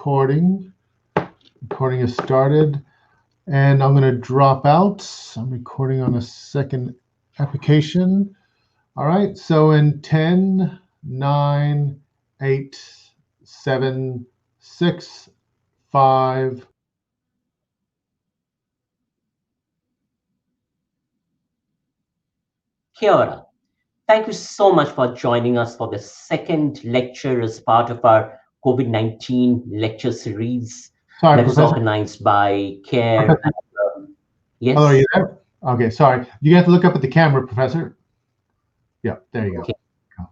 recording. Recording is started, and I'm going to drop out. I'm recording on a second application. All right, so in 10, 9, 8, 7, 6, 5. Kia ora. Thank you so much for joining us for the second lecture as part of our COVID-19 lecture series that is organized by CARE. Yes. Hello, are you there? Okay, sorry. You have to look up at the camera, Professor. Yeah, there you go.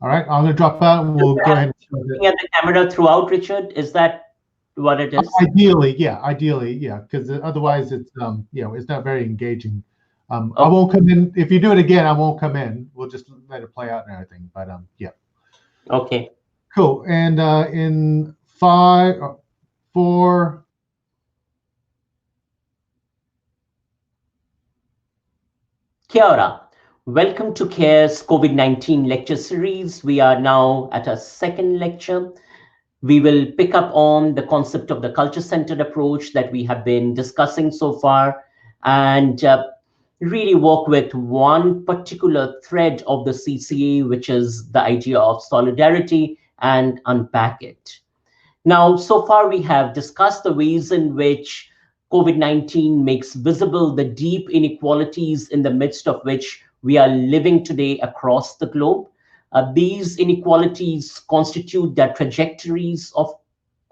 All right, I'm going to drop out and we'll go ahead. Looking at the camera throughout, Richard, is that what it is? Ideally, yeah, because otherwise it's it's not very engaging. I won't come in. If you do it again, I won't come in. We'll just let it play out and everything. But yeah. Okay. Cool. And in 5, 4. Kia ora. Welcome to CARE's COVID-19 lecture series. We are now at our second lecture. We will pick up on the concept of the culture-centered approach that we have been discussing so far, and really work with one particular thread of the CCA, which is the idea of solidarity, and unpack it. Now, so far we have discussed the ways in which COVID-19 makes visible the deep inequalities in the midst of which we are living today across the globe. These inequalities constitute the trajectories of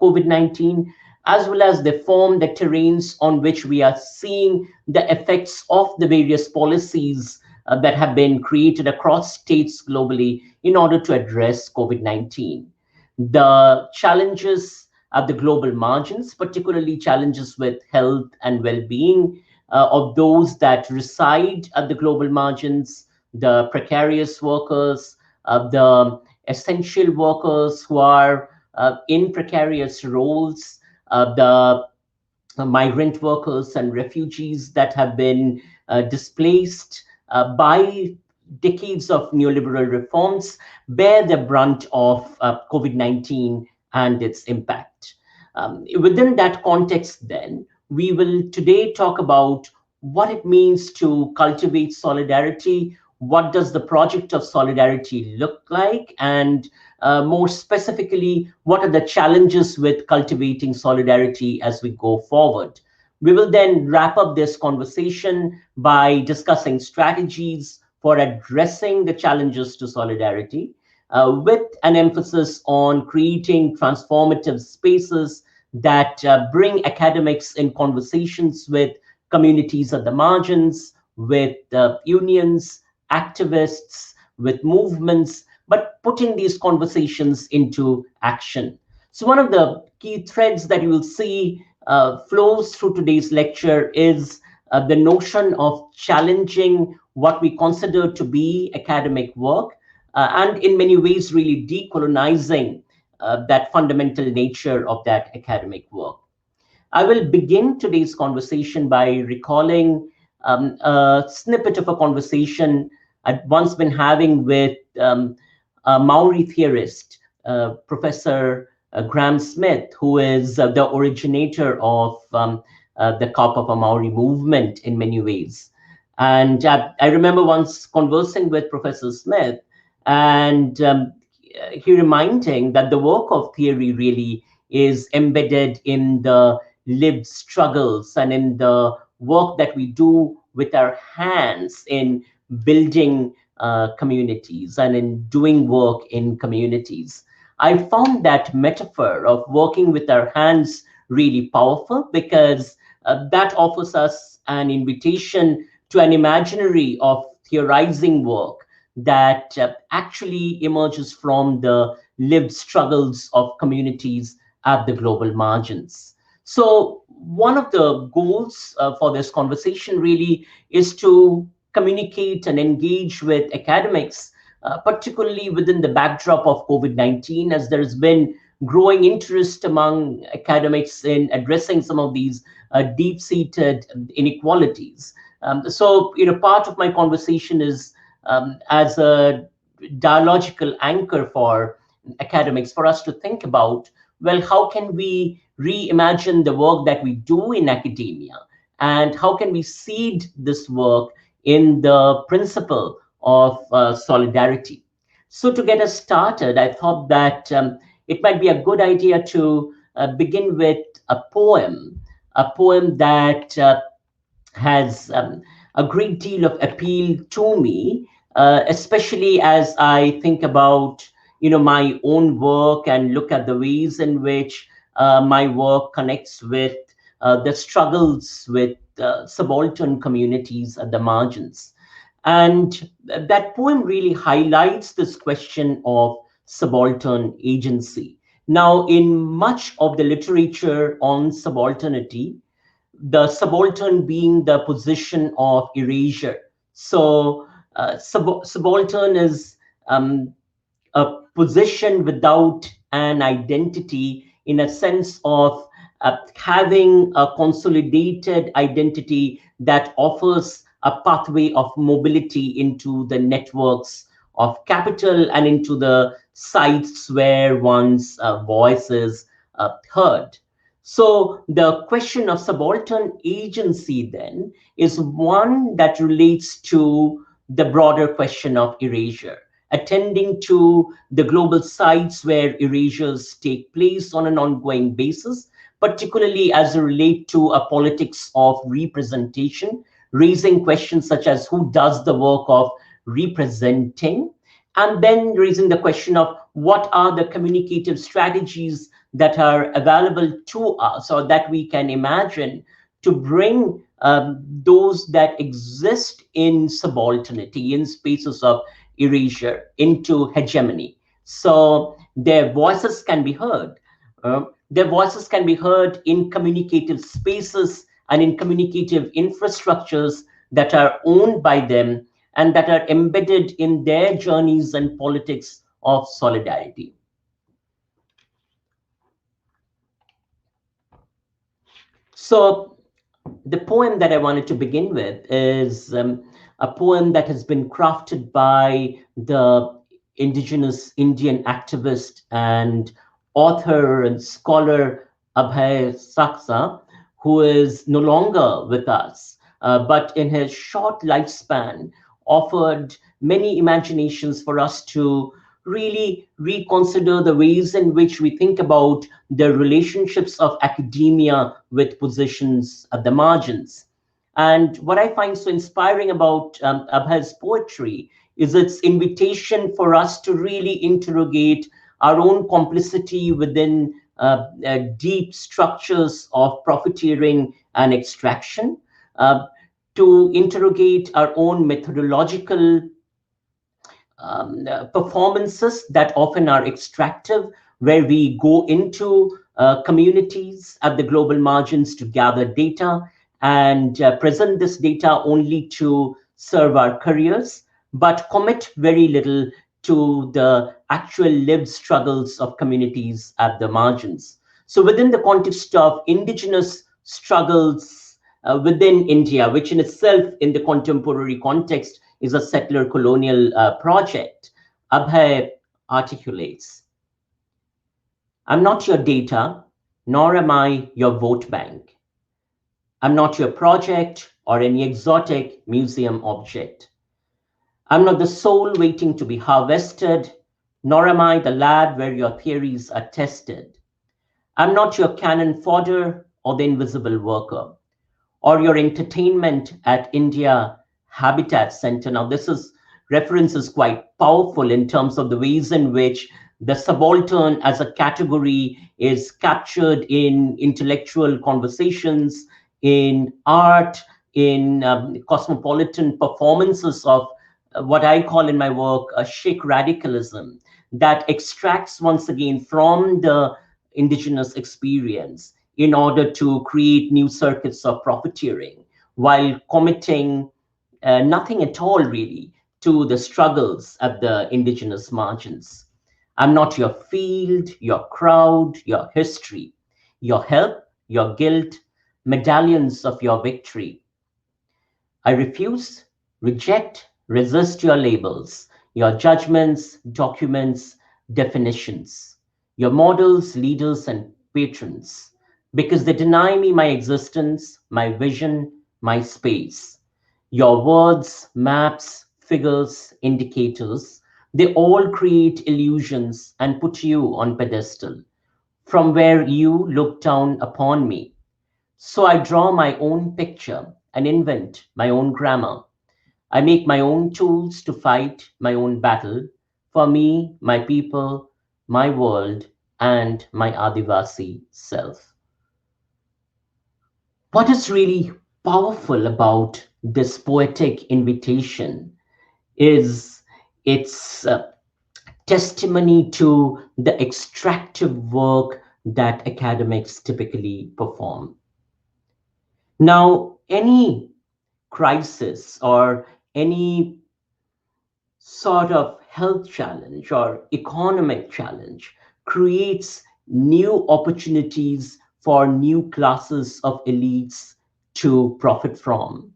COVID-19, as well as they form the terrains on which we are seeing the effects of the various policies that have been created across states globally in order to address COVID-19. The challenges at the global margins, particularly challenges with health and well-being of those that reside at the global margins, the precarious workers, the essential workers who are in precarious roles, the migrant workers and refugees that have been displaced by decades of neoliberal reforms, bear the brunt of COVID-19 and its impact. Within that context, then, we will today talk about what it means to cultivate solidarity. What does the project of solidarity look like? And more specifically, what are the challenges with cultivating solidarity as we go forward? We will then wrap up this conversation by discussing strategies for addressing the challenges to solidarity, with an emphasis on creating transformative spaces that bring academics in conversations with communities at the margins, with unions, activists, with movements, but putting these conversations into action. So one of the key threads that you will see flows through today's lecture is the notion of challenging what we consider to be academic work, and in many ways really decolonizing that fundamental nature of that academic work. I will begin today's conversation by recalling a snippet of a conversation I'd once been having with a Maori theorist, Professor Graham Smith, who is the originator of the Kapapa Maori movement in many ways. And I remember once conversing with Professor Smith, and he reminding that the work of theory really is embedded in the lived struggles and in the work that we do with our hands in building communities and in doing work in communities. I found that metaphor of working with our hands really powerful, because that offers us an invitation to an imaginary of theorizing work that actually emerges from the lived struggles of communities at the global margins. So one of the goals for this conversation really is to communicate and engage with academics, particularly within the backdrop of COVID-19, as there has been growing interest among academics in addressing some of these deep-seated inequalities. So, part of my conversation is as a dialogical anchor for academics, for us to think about well, how can we reimagine the work that we do in academia? And how can we seed this work in the principle of solidarity? So to get us started, I thought that it might be a good idea to begin with a poem that has a great deal of appeal to me, especially as I think about my own work and look at the ways in which my work connects with the struggles with subaltern communities at the margins. And that poem really highlights this question of subaltern agency. Now, in much of the literature on subalternity, the subaltern being the position of erasure. So, subaltern is a position without an identity, in a sense of having a consolidated identity that offers a pathway of mobility into the networks of capital and into the sites where one's voice is heard. So the question of subaltern agency then is one that relates to the broader question of erasure, attending to the global sites where erasures take place on an ongoing basis, particularly as they relate to a politics of representation, raising questions such as who does the work of representing, and then raising the question of what are the communicative strategies that are available to us or that we can imagine to bring those that exist in subalternity, in spaces of erasure, into hegemony. So their voices can be heard. Their voices can be heard in communicative spaces and in communicative infrastructures that are owned by them and that are embedded in their journeys and politics of solidarity. So the poem that I wanted to begin with is a poem that has been crafted by the indigenous Indian activist and author and scholar Abhay Saksa, who is no longer with us, but in his short lifespan offered many imaginations for us to really reconsider the ways in which we think about the relationships of academia with positions at the margins. And what I find so inspiring about Abhay's poetry is its invitation for us to really interrogate our own complicity within deep structures of profiteering and extraction, uh, to interrogate our own methodological performances that often are extractive, where we go into communities at the global margins to gather data and present this data only to serve our careers, but commit very little to the actual lived struggles of communities at the margins. So, within the context of indigenous struggles within India, which in itself, in the contemporary context, is a settler colonial project, Abhay articulates, I'm not your data, nor am I your vote bank. I'm not your project or any exotic museum object. I'm not the soul waiting to be harvested, nor am I the lab where your theories are tested. I'm not your cannon fodder or the invisible worker, or your entertainment at India Habitat Center. Now, this is reference is quite powerful in terms of the ways in which the subaltern as a category is captured in intellectual conversations, in art, in cosmopolitan performances of what I call in my work a chic radicalism that extracts once again from the indigenous experience in order to create new circuits of profiteering while committing nothing at all really to the struggles at the indigenous margins. I'm not your field, your crowd, your history, your help, your guilt, medallions of your victory. I refuse, reject, resist your labels, your judgments, documents, definitions. your models, leaders, and patrons, because they deny me my existence, my vision, my space. Your words, maps, figures, indicators, they all create illusions and put you on pedestal from where you look down upon me. So I draw my own picture and invent my own grammar. I make my own tools to fight my own battle for me, my people, my world, and my Adivasi self. What is really powerful about this poetic invitation is its testimony to the extractive work that academics typically perform. Now, any crisis or any sort of health challenge or economic challenge creates new opportunities for new classes of elites to profit from,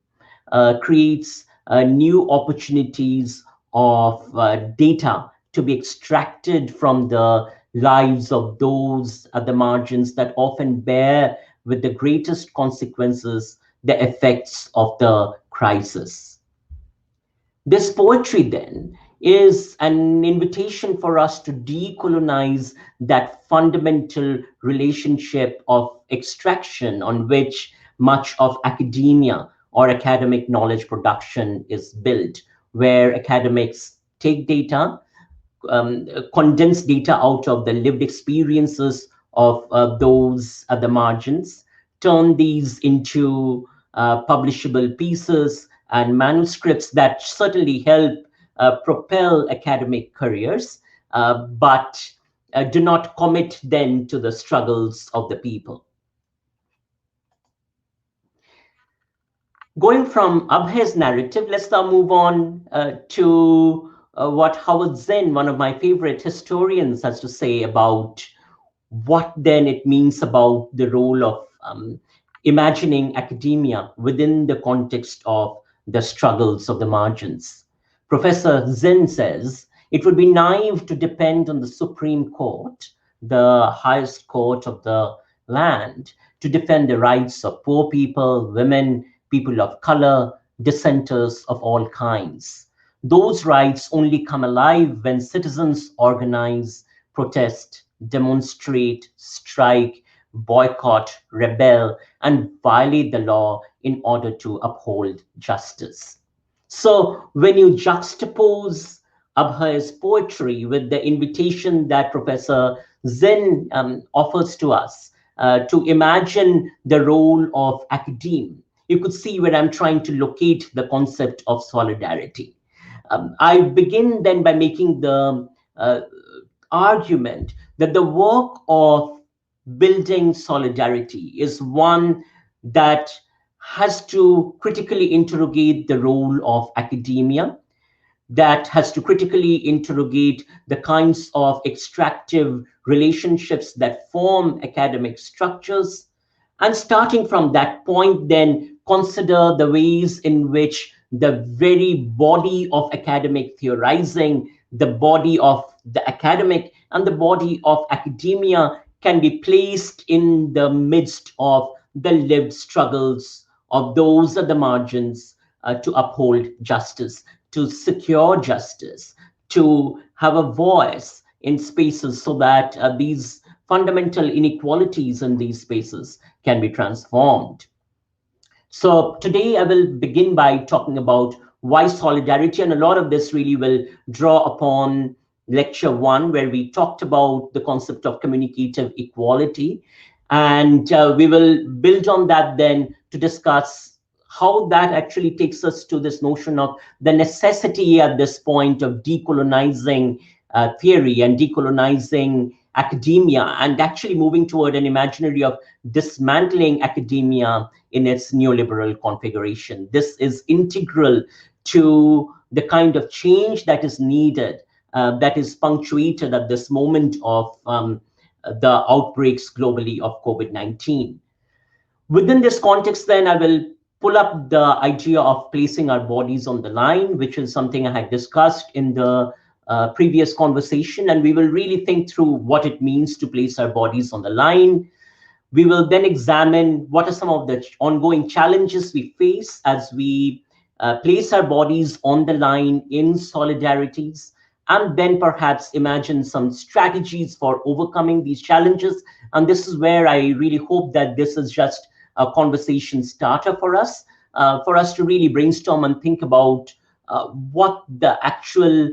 creates new opportunities of data to be extracted from the lives of those at the margins that often bear with the greatest consequences the effects of the crisis. This poetry, then, is an invitation for us to decolonize that fundamental relationship of extraction on which much of academia or academic knowledge production is built, where academics take data, condense data out of the lived experiences of those at the margins, turn these into publishable pieces and manuscripts that certainly help propel academic careers, but do not commit then to the struggles of the people. Going from Abhay's narrative, let's now move on to what Howard Zinn, one of my favorite historians, has to say about what then it means about the role of imagining academia within the context of the struggles of the margins. Professor Zinn says it would be naive to depend on the Supreme Court, the highest court of the land, to defend the rights of poor people, women, people of color, dissenters of all kinds. Those rights only come alive when citizens organize, protest, demonstrate, strike, boycott, rebel, and violate the law in order to uphold justice. So when you juxtapose Abhay's poetry with the invitation that Professor Zen offers to us to imagine the role of academe, you could see where I'm trying to locate the concept of solidarity. I begin then by making the argument that the work of building solidarity is one that has to critically interrogate the role of academia, that has to critically interrogate the kinds of extractive relationships that form academic structures. And starting from that point, then consider the ways in which the very body of academic theorizing, the body of the academic, and the body of academia can be placed in the midst of the lived struggles of those at the margins to uphold justice, to secure justice, to have a voice in spaces so that these fundamental inequalities in these spaces can be transformed. So today I will begin by talking about why solidarity, and a lot of this really will draw upon lecture one, where we talked about the concept of communicative equality. And we will build on that then to discuss how that actually takes us to this notion of the necessity at this point of decolonizing theory and decolonizing academia, and actually moving toward an imaginary of dismantling academia in its neoliberal configuration. This is integral to the kind of change that is needed, that is punctuated at this moment of the outbreaks globally of COVID-19. Within this context, then, I will pull up the idea of placing our bodies on the line, which is something I had discussed in the previous conversation, and we will really think through what it means to place our bodies on the line. We will then examine what are some of the ongoing challenges we face as we place our bodies on the line in solidarities, and then perhaps imagine some strategies for overcoming these challenges. And this is where I really hope that this is just a conversation starter for us to really brainstorm and think about what the actual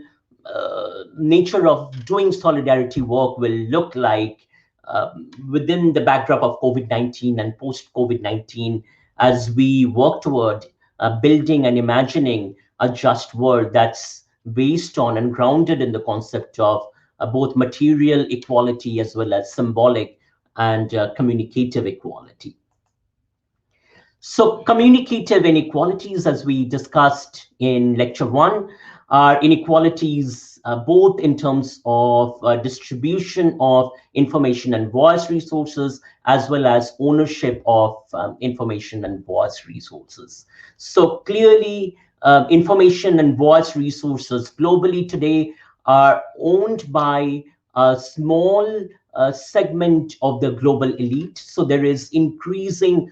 nature of doing solidarity work will look like within the backdrop of COVID-19 and post-COVID-19, as we work toward building and imagining a just world that's based on and grounded in the concept of both material equality as well as symbolic and communicative equality. So communicative inequalities, as we discussed in lecture 1, are inequalities both in terms of distribution of information and voice resources, as well as ownership of information and voice resources. So clearly, information and voice resources globally today are owned by a small segment of the global elite. So there is increasing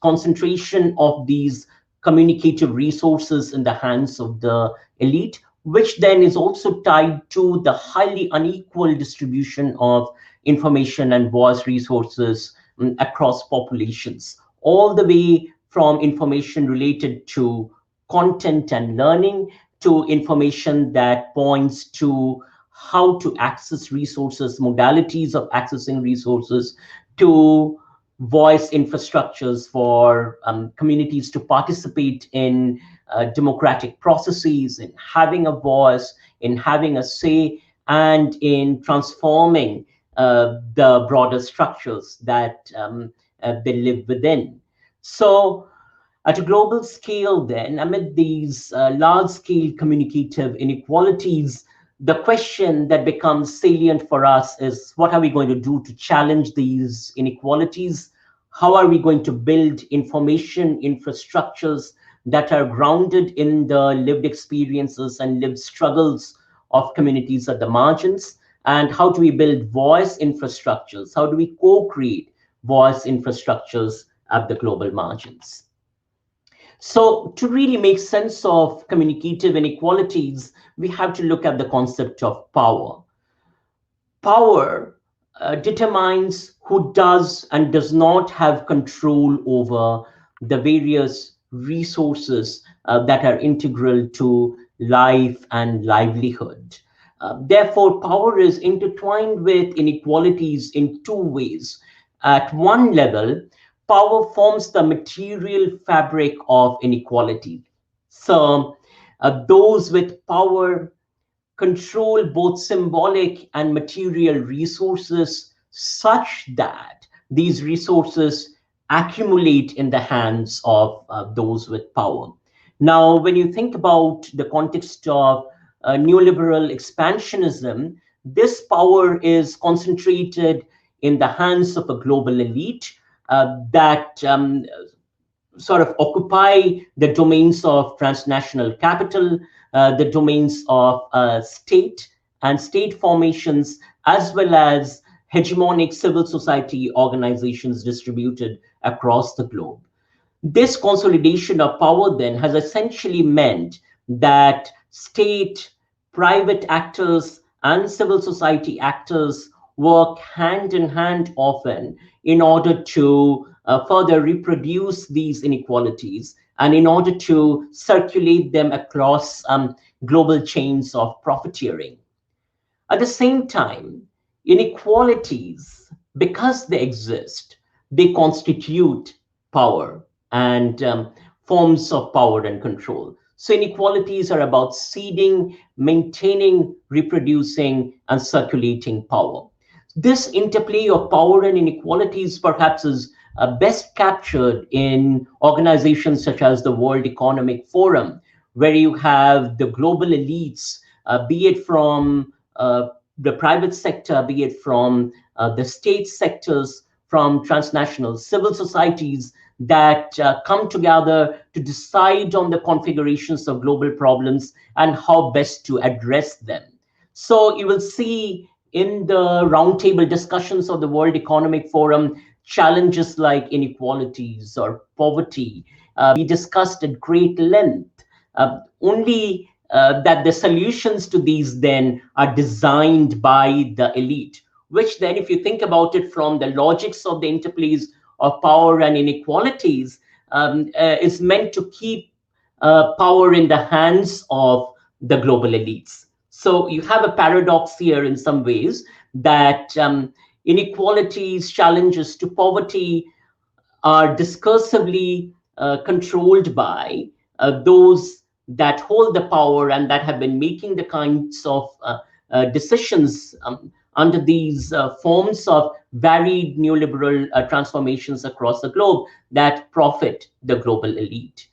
concentration of these communicative resources in the hands of the elite, which then is also tied to the highly unequal distribution of information and voice resources across populations, all the way from information related to content and learning to information that points to how to access resources, modalities of accessing resources, to voice infrastructures for communities to participate in democratic processes, in having a voice, in having a say, and in transforming the broader structures that they live within. So at a global scale, then, amid these large-scale communicative inequalities, the question that becomes salient for us is, what are we going to do to challenge these inequalities? How are we going to build information infrastructures that are grounded in the lived experiences and lived struggles of communities at the margins? And how do we build voice infrastructures? How do we co-create voice infrastructures at the global margins? So to really make sense of communicative inequalities, we have to look at the concept of power. Power determines who does and does not have control over the various resources that are integral to life and livelihood. Therefore, power is intertwined with inequalities in two ways. At one level, power forms the material fabric of inequality. So those with power control both symbolic and material resources such that these resources accumulate in the hands of those with power. Now, when you think about the context of neoliberal expansionism, this power is concentrated in the hands of a global elite that sort of occupy the domains of transnational capital, the domains of state and state formations, as well as hegemonic civil society organizations distributed across the globe. This consolidation of power then has essentially meant that state, private actors, and civil society actors work hand in hand often in order to further reproduce these inequalities and in order to circulate them across global chains of profiteering. At the same time, inequalities, because they exist, they constitute power and forms of power and control. So inequalities are about seeding, maintaining, reproducing, and circulating power. This interplay of power and inequalities perhaps is best captured in organizations such as the World Economic Forum, where you have the global elites, be it from the private sector, be it from the state sectors, from transnational civil societies that come together to decide on the configurations of global problems and how best to address them. So you will see in the roundtable discussions of the World Economic Forum, challenges like inequalities or poverty be discussed at great length. Only that the solutions to these then are designed by the elite, which then, if you think about it from the logics of the interplays of power and inequalities, is meant to keep power in the hands of the global elites. So you have a paradox here in some ways that inequalities, challenges to poverty are discursively controlled by those that hold the power and that have been making the kinds of decisions under these forms of varied neoliberal transformations across the globe that profit the global elite.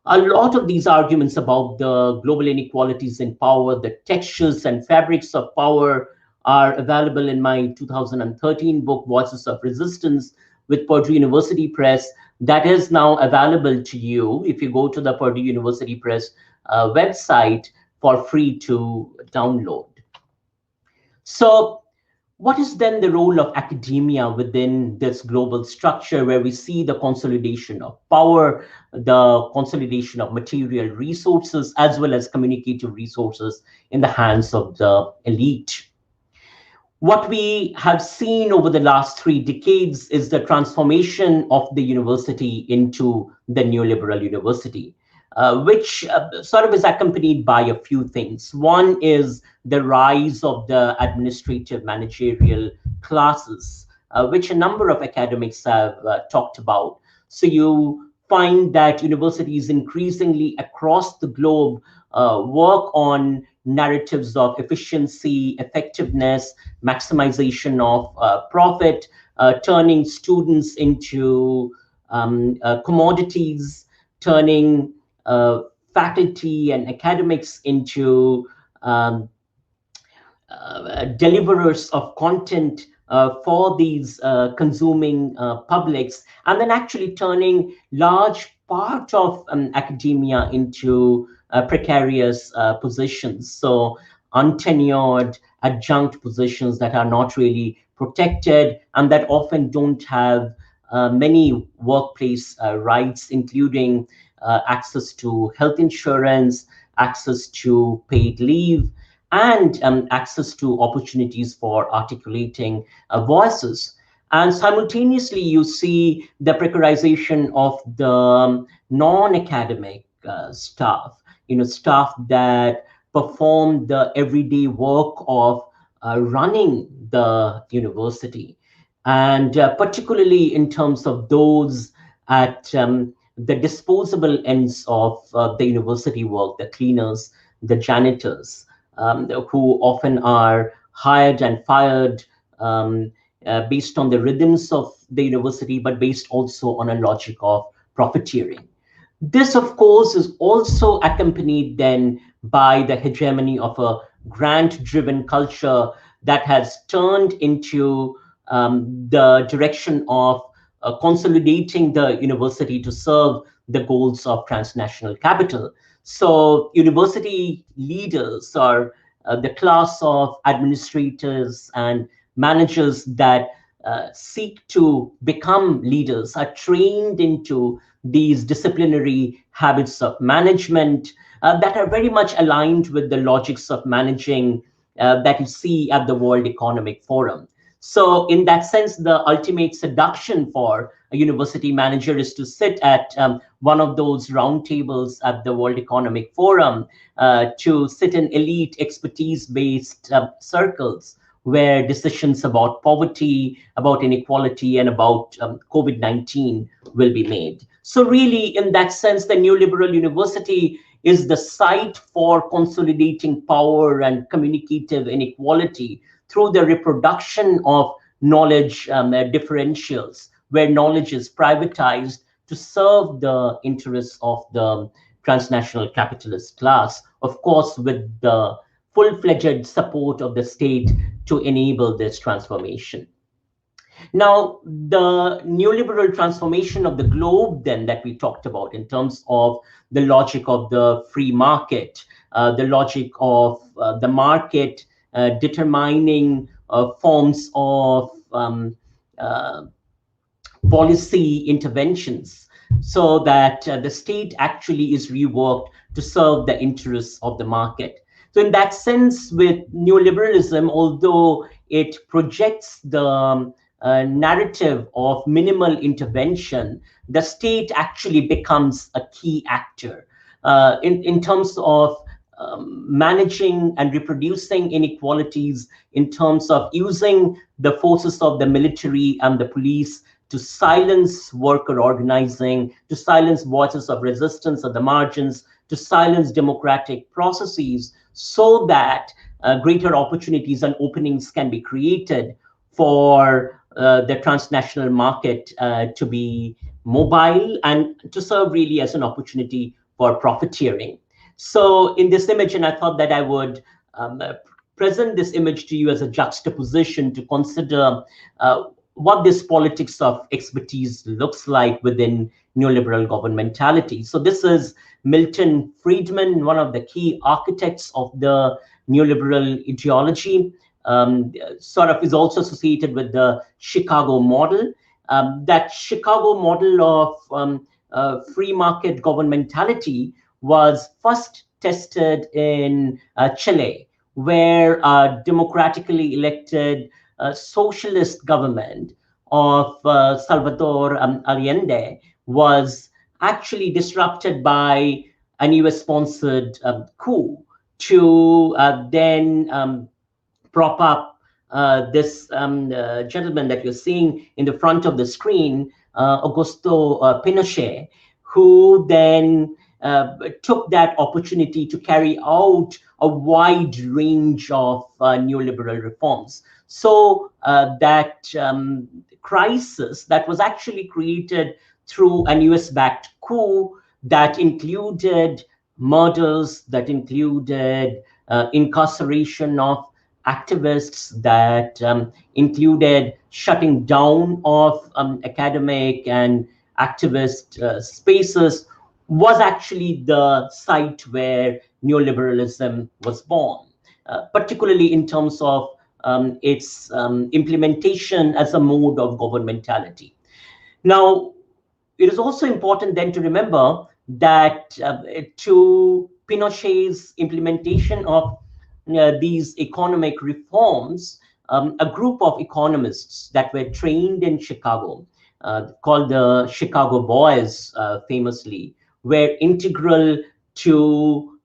A lot of these arguments about the global inequalities in power, the textures and fabrics of power, are available in my 2013 book, Voices of Resistance, with Purdue University Press. That is now available to you if you go to the Purdue University Press website for free to download. So, what is then the role of academia within this global structure where we see the consolidation of power, the consolidation of material resources, as well as communicative resources in the hands of the elite? What we have seen over the last 3 decades is the transformation of the university into the neoliberal university, which sort of is accompanied by a few things. One is the rise of the administrative managerial classes, which a number of academics have talked about. So you find that universities increasingly across the globe work on narratives of efficiency, effectiveness, maximization of profit, turning students into commodities, turning faculty and academics into deliverers of content for these consuming publics, and then actually turning large part of academia into precarious positions. So untenured adjunct positions that are not really protected and that often don't have many workplace rights, including access to health insurance, access to paid leave, and access to opportunities for articulating voices. And simultaneously, you see the precarization of the non-academic staff, staff that perform the everyday work of running the university. And particularly in terms of those at the disposable ends of the university work, the cleaners, the janitors, who often are hired and fired based on the rhythms of the university, but based also on a logic of profiteering. This, of course, is also accompanied then by the hegemony of a grant-driven culture that has turned into the direction of consolidating the university to serve the goals of transnational capital. So university leaders are the class of administrators and managers that seek to become leaders, are trained into these disciplinary habits of management that are very much aligned with the logics of managing that you see at the World Economic Forum. So in that sense, the ultimate seduction for a university manager is to sit at one of those roundtables at the World Economic Forum, to sit in elite expertise-based circles where decisions about poverty, about inequality, and about COVID-19 will be made. So really, in that sense, the neoliberal university is the site for consolidating power and communicative inequality through the reproduction of knowledge differentials, where knowledge is privatized to serve the interests of the transnational capitalist class, of course, with the full-fledged support of the state to enable this transformation. Now, the neoliberal transformation of the globe then that we talked about in terms of the logic of the free market the logic of the market determining forms of policy interventions, so that the state actually is reworked to serve the interests of the market. So in that sense, with neoliberalism, although it projects the narrative of minimal intervention, the state actually becomes a key actor in terms of managing and reproducing inequalities, in terms of using the forces of the military and the police to silence worker organizing, to silence voices of resistance at the margins, to silence democratic processes, so that greater opportunities and openings can be created for the transnational market to be mobile and to serve really as an opportunity for profiteering. So in this image, and I thought that I would present this image to you as a juxtaposition to consider what this politics of expertise looks like within neoliberal governmentality. So this is Milton Friedman, one of the key architects of the neoliberal ideology, sort of is also associated with the Chicago model. That Chicago model of free market governmentality was first tested in Chile, where a democratically elected socialist government of Salvador Allende was actually disrupted by an US-sponsored coup to then prop up this gentleman that you're seeing in the front of the screen, Augusto Pinochet, who then took that opportunity to carry out a wide range of neoliberal reforms. So that crisis that was actually created through an US-backed coup that included murders, that included incarceration of activists, that included shutting down of academic and activist spaces, was actually the site where neoliberalism was born, particularly in terms of its implementation as a mode of governmentality. Now, it is also important then to remember that to Pinochet's implementation of these economic reforms, a group of economists that were trained in Chicago, called the Chicago Boys, famously, were integral to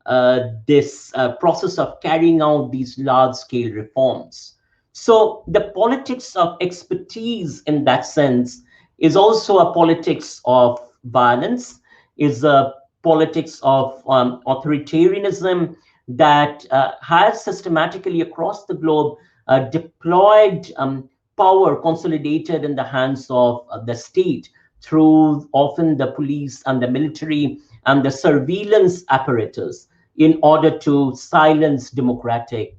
this process of carrying out these large-scale reforms. So the politics of expertise in that sense is also a politics of violence, is a politics of authoritarianism that has systematically across the globe deployed power consolidated in the hands of the state through often the police and the military and the surveillance apparatus in order to silence democratic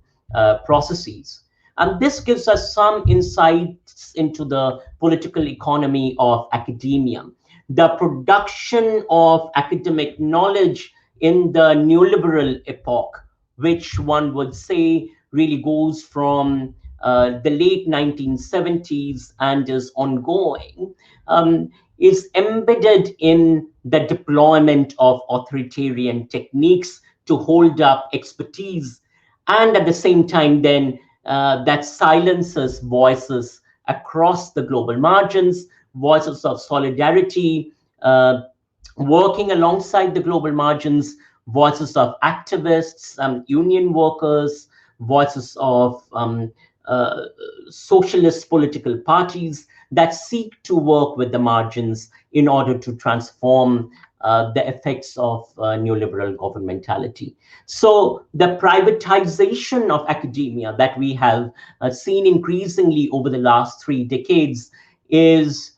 processes. And this gives us some insights into the political economy of academia. The production of academic knowledge in the neoliberal epoch, which one would say really goes from the late 1970s and is ongoing, is embedded in the deployment of authoritarian techniques to hold up expertise, and at the same time then that silences voices across the global margins, voices of solidarity, working alongside the global margins, voices of activists, union workers, voices of socialist political parties that seek to work with the margins in order to transform the effects of neoliberal governmentality. So the privatization of academia that we have seen increasingly over the last 3 decades is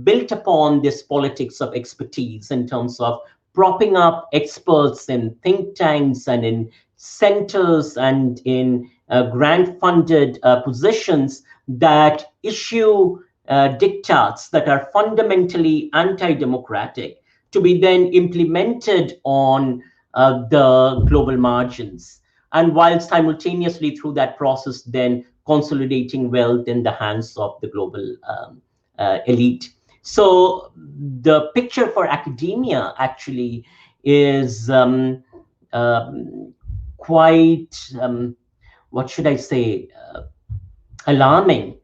built upon this politics of expertise in terms of propping up experts in think tanks and in centers and in grant-funded positions that issue diktats that are fundamentally anti-democratic to be then implemented on the global margins, and while simultaneously through that process then consolidating wealth in the hands of the global elite. So the picture for academia actually is quite, what should I say, alarming,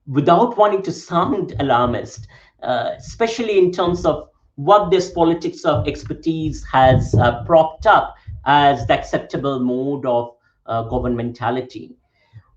without wanting to sound alarmist, especially in terms of what this politics of expertise has propped up as the acceptable mode of governmentality.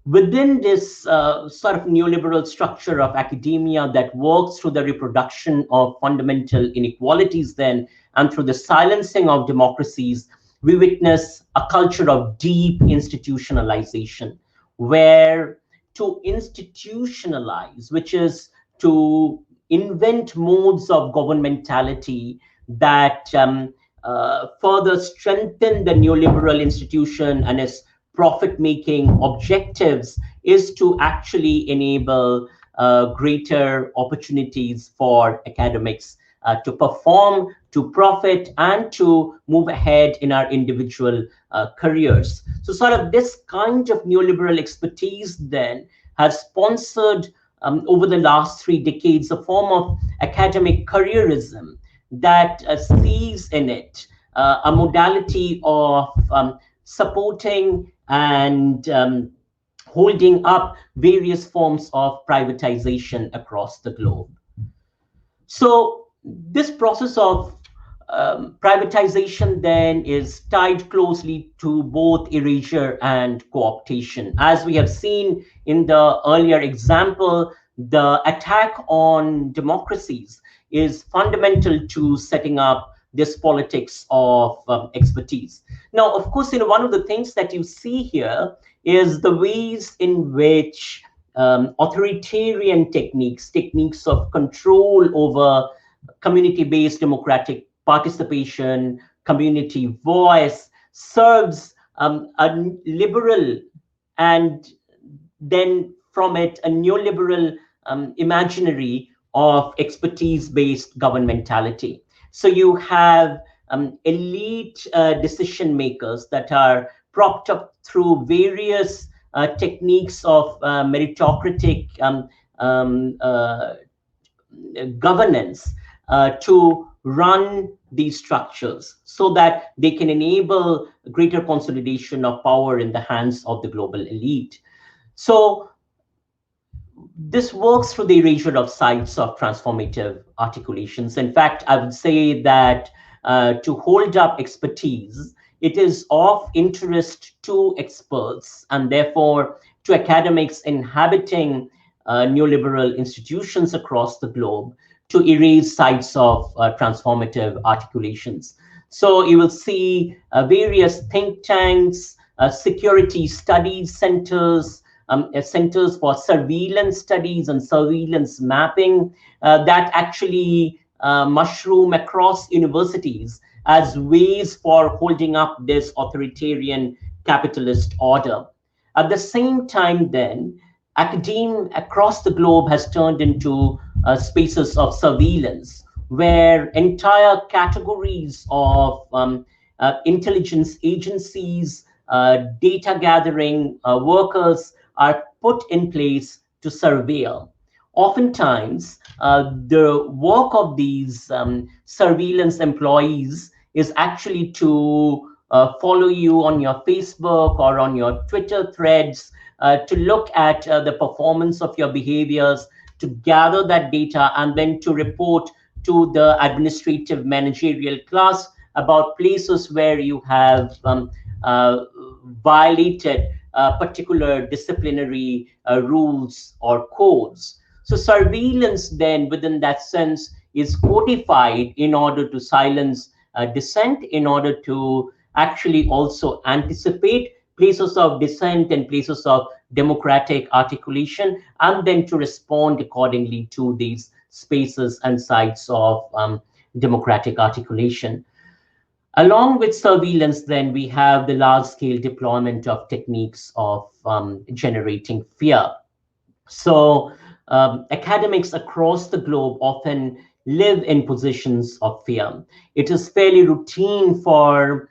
Within this sort of neoliberal structure of academia that works through the reproduction of fundamental inequalities, then, and through the silencing of democracies, we witness a culture of deep institutionalization, where to institutionalize, which is to invent modes of governmentality that further strengthen the neoliberal institution and its profit-making objectives, is to actually enable greater opportunities for academics to perform, to profit, and to move ahead in our individual careers. So sort of this kind of neoliberal expertise then has sponsored over the last 3 decades a form of academic careerism that sees in it a modality of supporting and holding up various forms of privatization across the globe. So this process of privatization then is tied closely to both erasure and co-optation. As we have seen in the earlier example, the attack on democracies is fundamental to setting up this politics of expertise. Now, of course, one of the things that you see here is the ways in which authoritarian techniques of control over community-based democratic participation, community voice, serves a liberal, and then from it a neoliberal imaginary of expertise-based governmentality. So you have elite decision makers that are propped up through various techniques of meritocratic governance to run these structures so that they can enable greater consolidation of power in the hands of the global elite. So this works through the erasure of sites of transformative articulations. In fact, I would say that to hold up expertise, it is of interest to experts and therefore to academics inhabiting neoliberal institutions across the globe to erase sites of transformative articulations. So you will see various think tanks, security studies centers, centers for surveillance studies and surveillance mapping that actually mushroom across universities as ways for holding up this authoritarian capitalist order. At the same time, then, academia across the globe has turned into spaces of surveillance, where entire categories of intelligence agencies, data gathering workers are put in place to surveil. Oftentimes, the work of these surveillance employees is actually to follow you on your Facebook or on your Twitter threads, to look at the performance of your behaviors, to gather that data, and then to report to the administrative managerial class about places where you have violated particular disciplinary rules or codes. So surveillance then, within that sense, is codified in order to silence dissent, in order to actually also anticipate places of dissent and places of democratic articulation, and then to respond accordingly to these spaces and sites of democratic articulation. Along with surveillance, then, we have the large-scale deployment of techniques of generating fear. So academics across the globe often live in positions of fear. It is fairly routine for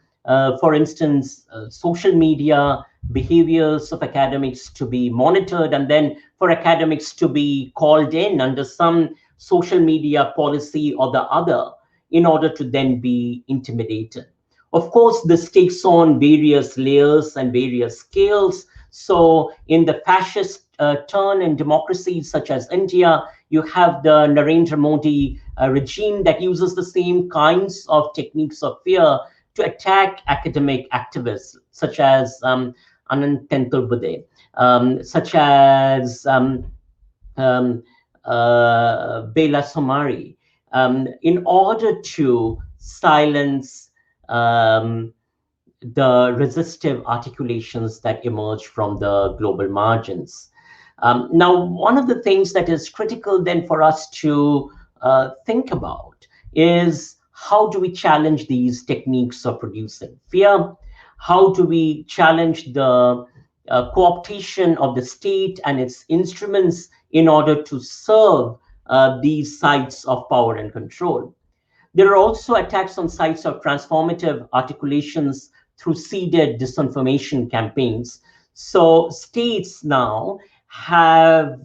instance, social media behaviors of academics to be monitored, and then for academics to be called in under some social media policy or the other in order to then be intimidated. Of course, this takes on various layers and various scales. So in the fascist turn in democracies such as India, you have the Narendra Modi regime that uses the same kinds of techniques of fear to attack academic activists, such as Anant such as um, Bela Somari, in order to silence um, the resistive articulations that emerge from the global margins. Now, one of the things that is critical then for us to think about is how do we challenge these techniques of producing fear? How do we challenge the co-optation of the state and its instruments in order to serve these sites of power and control? There are also attacks on sites of transformative articulations through seeded disinformation campaigns. So states now have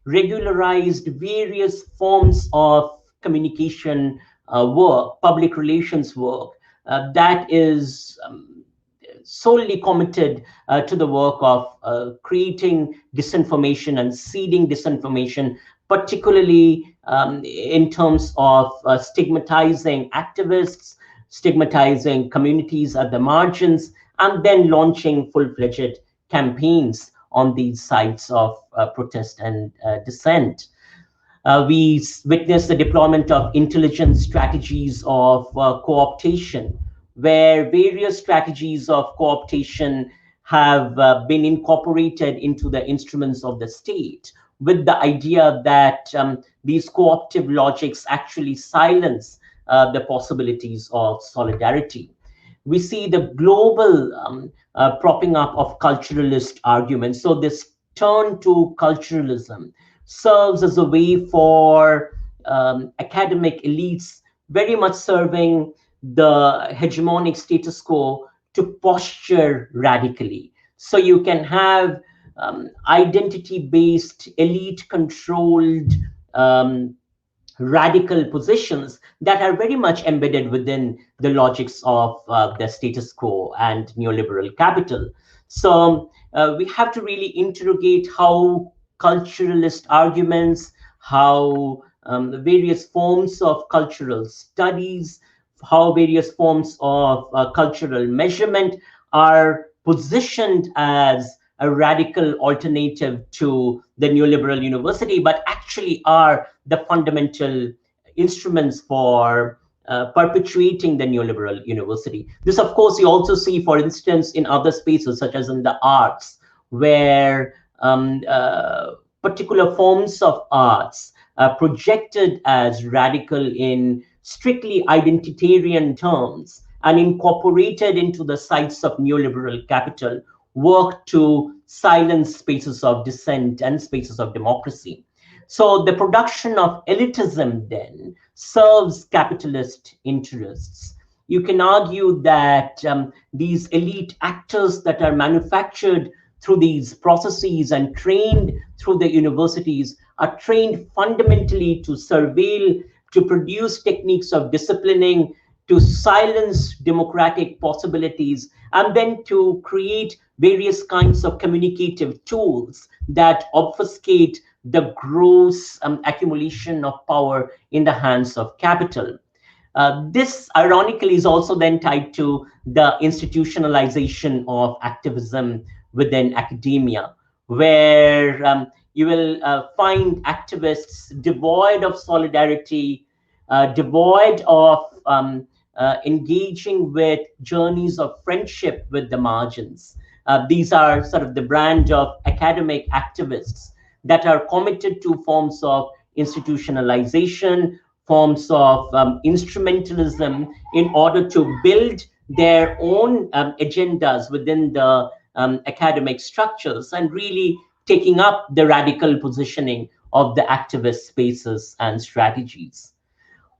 regularized various forms of communication work, public relations work, that is solely committed to the work of creating disinformation and seeding disinformation, particularly in terms of stigmatizing activists, stigmatizing communities at the margins, and then launching full-fledged campaigns on these sites of protest and dissent. We witnessed the deployment of intelligence strategies of co-optation, where various strategies of co-optation have been incorporated into the instruments of the state, with the idea that these co-optive logics actually silence the possibilities of solidarity. We see the global propping up of culturalist arguments. So this turn to culturalism serves as a way for academic elites, very much serving the hegemonic status quo, to posture radically. So you can have identity-based, elite-controlled radical positions that are very much embedded within the logics of the status quo and neoliberal capital. So we have to really interrogate how culturalist arguments, how various forms of cultural studies, how various forms of cultural measurement are positioned as a radical alternative to the neoliberal university, but actually are the fundamental instruments for perpetuating the neoliberal university. This, of course, you also see, for instance, in other spaces, such as in the arts, where particular forms of arts projected as radical in strictly identitarian terms and incorporated into the sites of neoliberal capital work to silence spaces of dissent and spaces of democracy. So the production of elitism then serves capitalist interests. You can argue that these elite actors that are manufactured through these processes and trained through the universities are trained fundamentally to surveil, to produce techniques of disciplining, to silence democratic possibilities, and then to create various kinds of communicative tools that obfuscate the gross accumulation of power in the hands of capital. This, ironically, is also then tied to the institutionalization of activism within academia, where you will find activists devoid of solidarity, devoid of engaging with journeys of friendship with the margins. These are sort of the brand of academic activists that are committed to forms of institutionalization, forms of instrumentalism in order to build their own agendas within the academic structures, and really taking up the radical positioning of the activist spaces and strategies.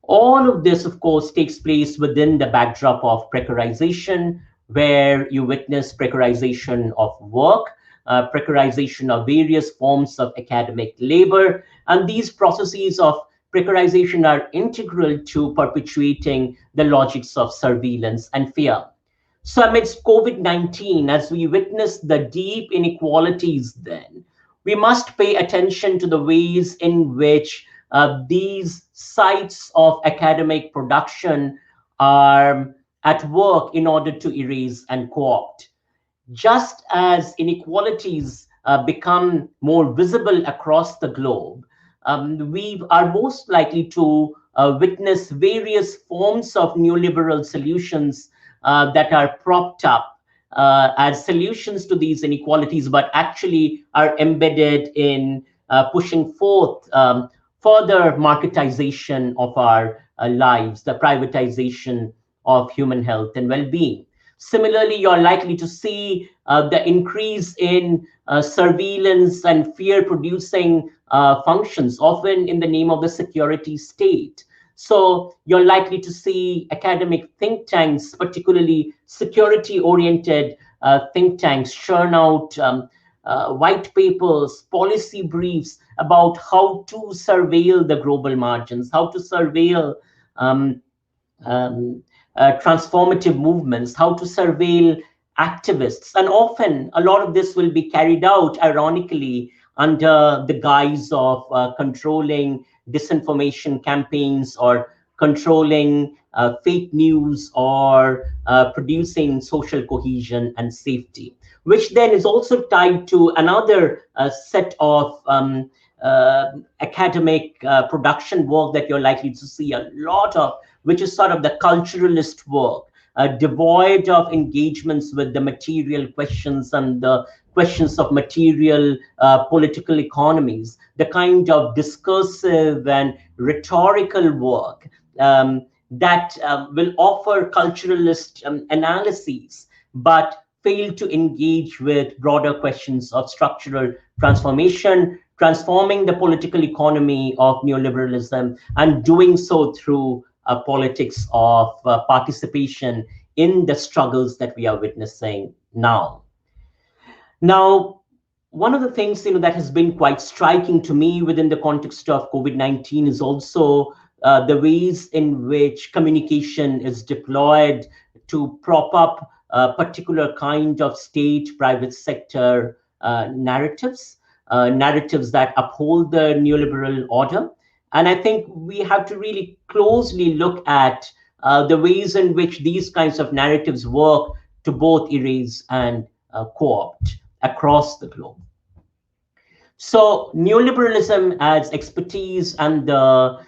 All of this, of course, takes place within the backdrop of precarization, where you witness precarization of work, precarization of various forms of academic labor. And these processes of precarization are integral to perpetuating the logics of surveillance and fear. So, amidst COVID-19, as we witness the deep inequalities, then we must pay attention to the ways in which these sites of academic production are at work in order to erase and co opt. Just as inequalities become more visible across the globe, we are most likely to witness various forms of neoliberal solutions that are propped up as solutions to these inequalities, but actually are embedded in pushing forth further marketization of our lives, the privatization of human health and well being. Similarly, you're likely to see the increase in surveillance and fear producing functions, often in the name of the security state. So you're likely to see academic think tanks, particularly security oriented think tanks, churn out white papers, policy briefs about how to surveil the global margins, how to surveil um, um, transformative movements, how to surveil activists. And often a lot of this will be carried out, ironically, under the guise of controlling disinformation campaigns or controlling fake news or producing social cohesion and safety, which then is also tied to another set of academic production work that you're likely to see a lot of, which is sort of the culturalist work, devoid of engagements with the material questions and the questions of material political economies, the kind of discursive and rhetorical work that will offer culturalist analyses, but fail to engage with broader questions of structural transformation, transforming the political economy of neoliberalism, and doing so through politics of participation in the struggles that we are witnessing now. Now, one of the things that has been quite striking to me within the context of COVID-19 is also the ways in which communication is deployed to prop up a particular kind of state private sector narratives, narratives that uphold the neoliberal order. And I think we have to really closely look at the ways in which these kinds of narratives work to both erase and co-opt across the globe. So neoliberalism as expertise and the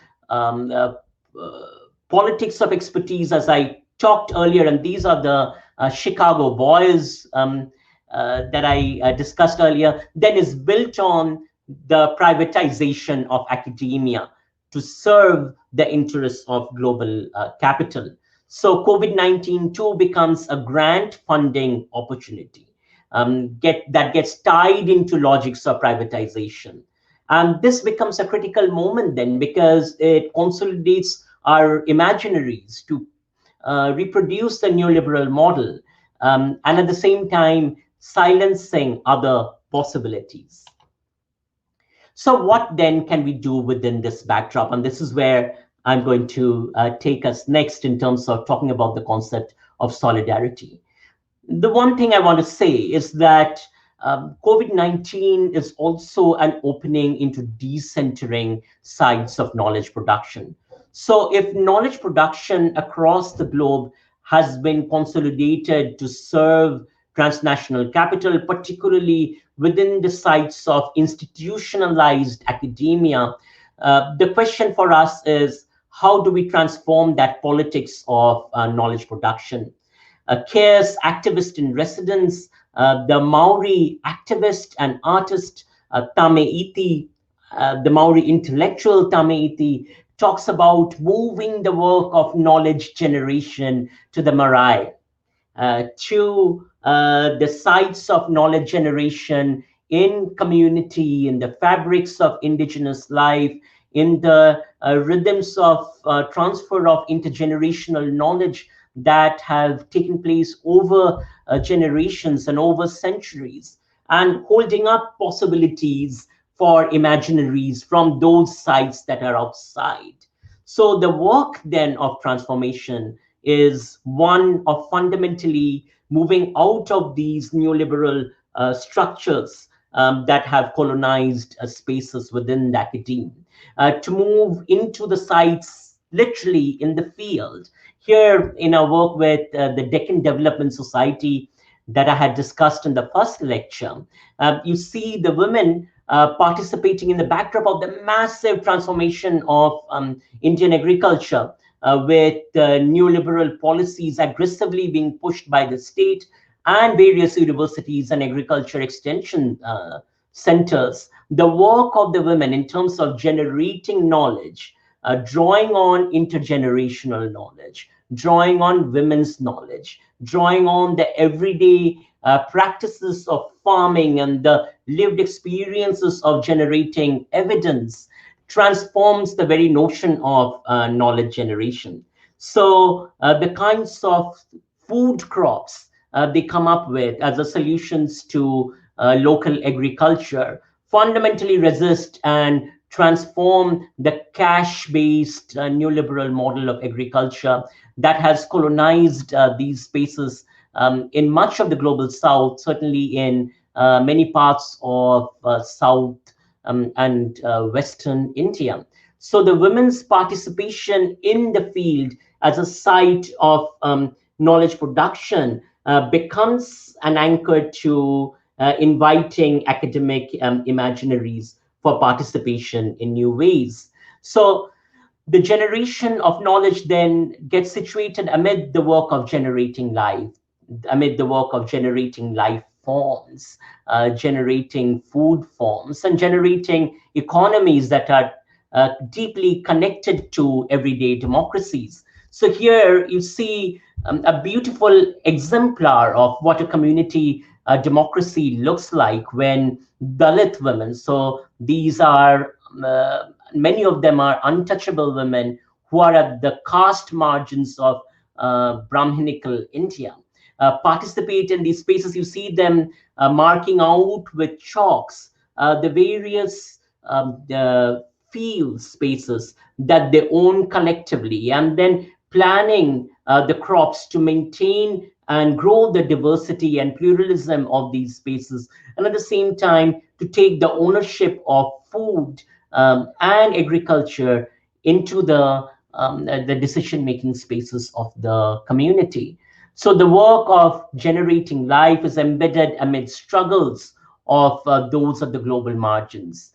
politics of expertise, as I talked earlier, and these are the Chicago boys that I discussed earlier, then is built on the privatization of academia to serve the interests of global capital. So COVID-19 too becomes a grant funding opportunity that gets tied into logics of privatization. And this becomes a critical moment then, because it consolidates our imaginaries to reproduce the neoliberal model, and at the same time silencing other possibilities. So what then can we do within this backdrop? And this is where I'm going to take us next in terms of talking about the concept of solidarity. The one thing I want to say is that COVID-19 is also an opening into decentering sides of knowledge production. So if knowledge production across the globe has been consolidated to serve transnational capital, particularly within the sites of institutionalized academia, the question for us is, how do we transform that politics of knowledge production? Care's activist in residence, the Maori activist and artist Tame Iti, the Maori intellectual Tame Iti, talks about moving the work of knowledge generation to the marae, to the sites of knowledge generation in community, in the fabrics of indigenous life, in the rhythms of transfer of intergenerational knowledge that have taken place over generations and over centuries, and holding up possibilities for imaginaries from those sites that are outside. So the work then of transformation is one of fundamentally moving out of these neoliberal structures that have colonized spaces within the academe, to move into the sites literally in the field. Here in our work with the Deccan Development Society that I had discussed in the first lecture, you see the women participating in the backdrop of the massive transformation of Indian agriculture, with neoliberal policies aggressively being pushed by the state and various universities and agriculture extension centers. The work of the women in terms of generating knowledge, drawing on intergenerational knowledge, drawing on women's knowledge, drawing on the everyday practices of farming and the lived experiences of generating evidence, transforms the very notion of knowledge generation. So the kinds of food crops they come up with as the solutions to local agriculture fundamentally resist and transform the cash-based neoliberal model of agriculture that has colonized these spaces in much of the global south, certainly in many parts of south and western India. So the women's participation in the field as a site of knowledge production becomes an anchor to inviting academic imaginaries for participation in new ways. So the generation of knowledge then gets situated amid the work of generating life, amid the work of generating life forms, generating food forms, and generating economies that are deeply connected to everyday democracies. So here you see a beautiful exemplar of what a community democracy looks like when Dalit women, so these are many of them are untouchable women who are at the caste margins of Brahminical India, participate in these spaces. You see them marking out with chalks the various field spaces that they own collectively, and then planning the crops to maintain and grow the diversity and pluralism of these spaces, and at the same time to take the ownership of food and agriculture into the decision-making spaces of the community. So the work of generating life is embedded amid struggles of those at the global margins.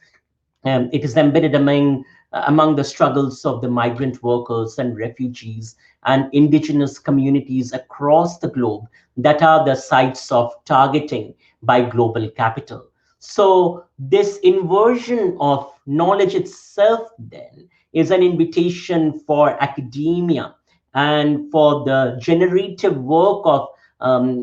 It is embedded among the struggles of the migrant workers and refugees and indigenous communities across the globe that are the sites of targeting by global capital. So this inversion of knowledge itself then is an invitation for academia and for the generative work of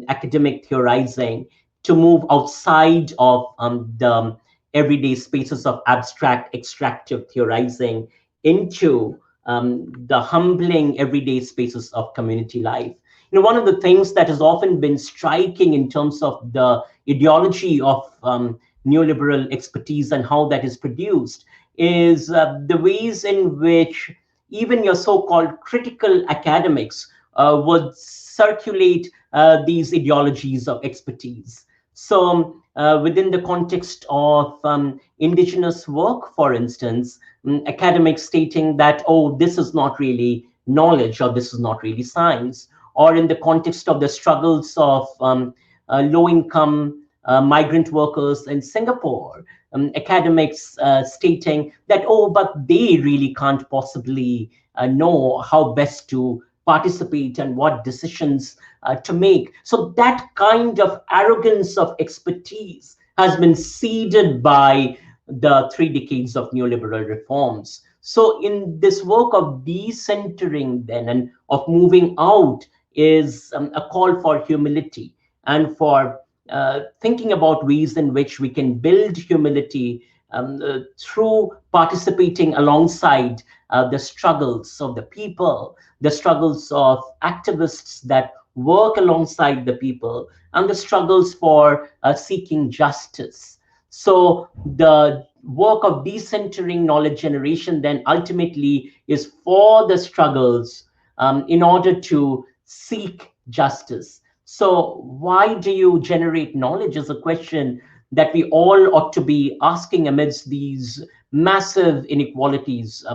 academic theorizing to move outside of the everyday spaces of abstract extractive theorizing into the humbling everyday spaces of community life. You know, one of the things that has often been striking in terms of the ideology of neoliberal expertise and how that is produced is the ways in which even your so-called critical academics would circulate these ideologies of expertise. So within the context of indigenous work, for instance, academics stating that, oh, this is not really knowledge or this is not really science, or in the context of the struggles of low-income migrant workers in Singapore, academics stating that, oh, but they really can't possibly know how best to participate and what decisions to make. So that kind of arrogance of expertise has been seeded by the 3 decades of neoliberal reforms. So in this work of decentering then and of moving out is a call for humility and for thinking about ways in which we can build humility through participating alongside the struggles of the people, the struggles of activists that work alongside the people, and the struggles for seeking justice. So the work of decentering knowledge generation then ultimately is for the struggles in order to seek justice. So why do you generate knowledge is a question that we all ought to be asking amidst these massive inequalities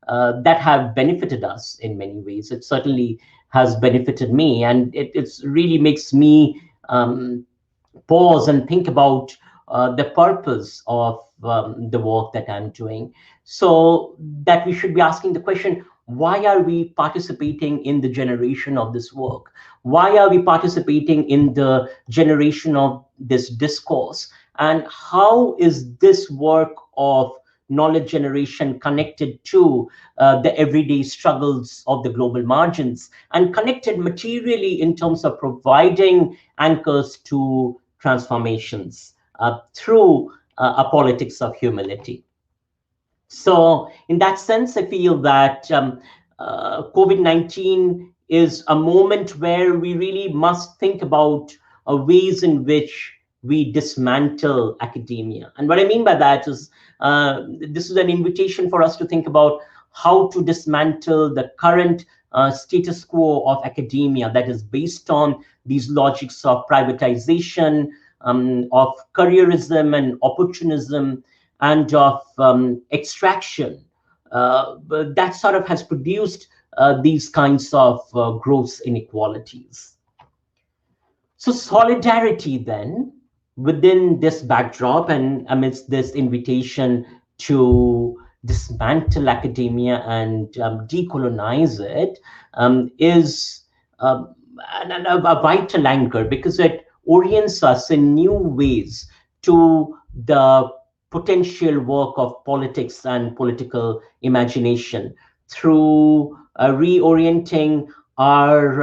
that have benefited us in many ways. It certainly has benefited me, and it really makes me pause and think about the purpose of the work that I'm doing. So that we should be asking the question, why are we participating in the generation of this work? Why are we participating in the generation of this discourse? And how is this work of knowledge generation connected to the everyday struggles of the global margins, and connected materially in terms of providing anchors to transformations through a politics of humility? So, in that sense, I feel that COVID-19 is a moment where we really must think about ways in which we dismantle academia. And what I mean by that is this is an invitation for us to think about how to dismantle the current status quo of academia that is based on these logics of privatization, of careerism and opportunism, and of extraction that sort of has produced these kinds of gross inequalities. So solidarity then, within this backdrop and amidst this invitation to dismantle academia and decolonize it, is a vital anchor, because it orients us in new ways to the potential work of politics and political imagination through reorienting our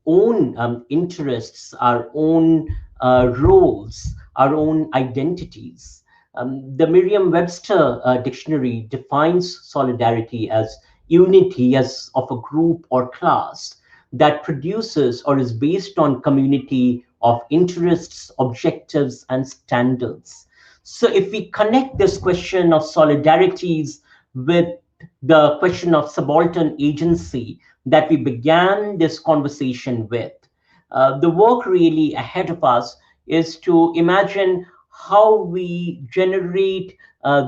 own interests, our own roles, our own identities. The Merriam-Webster dictionary defines solidarity as unity as of a group or class that produces or is based on community of interests, objectives, and standards. So if we connect this question of solidarities with the question of subaltern agency that we began this conversation with, the work really ahead of us is to imagine how we generate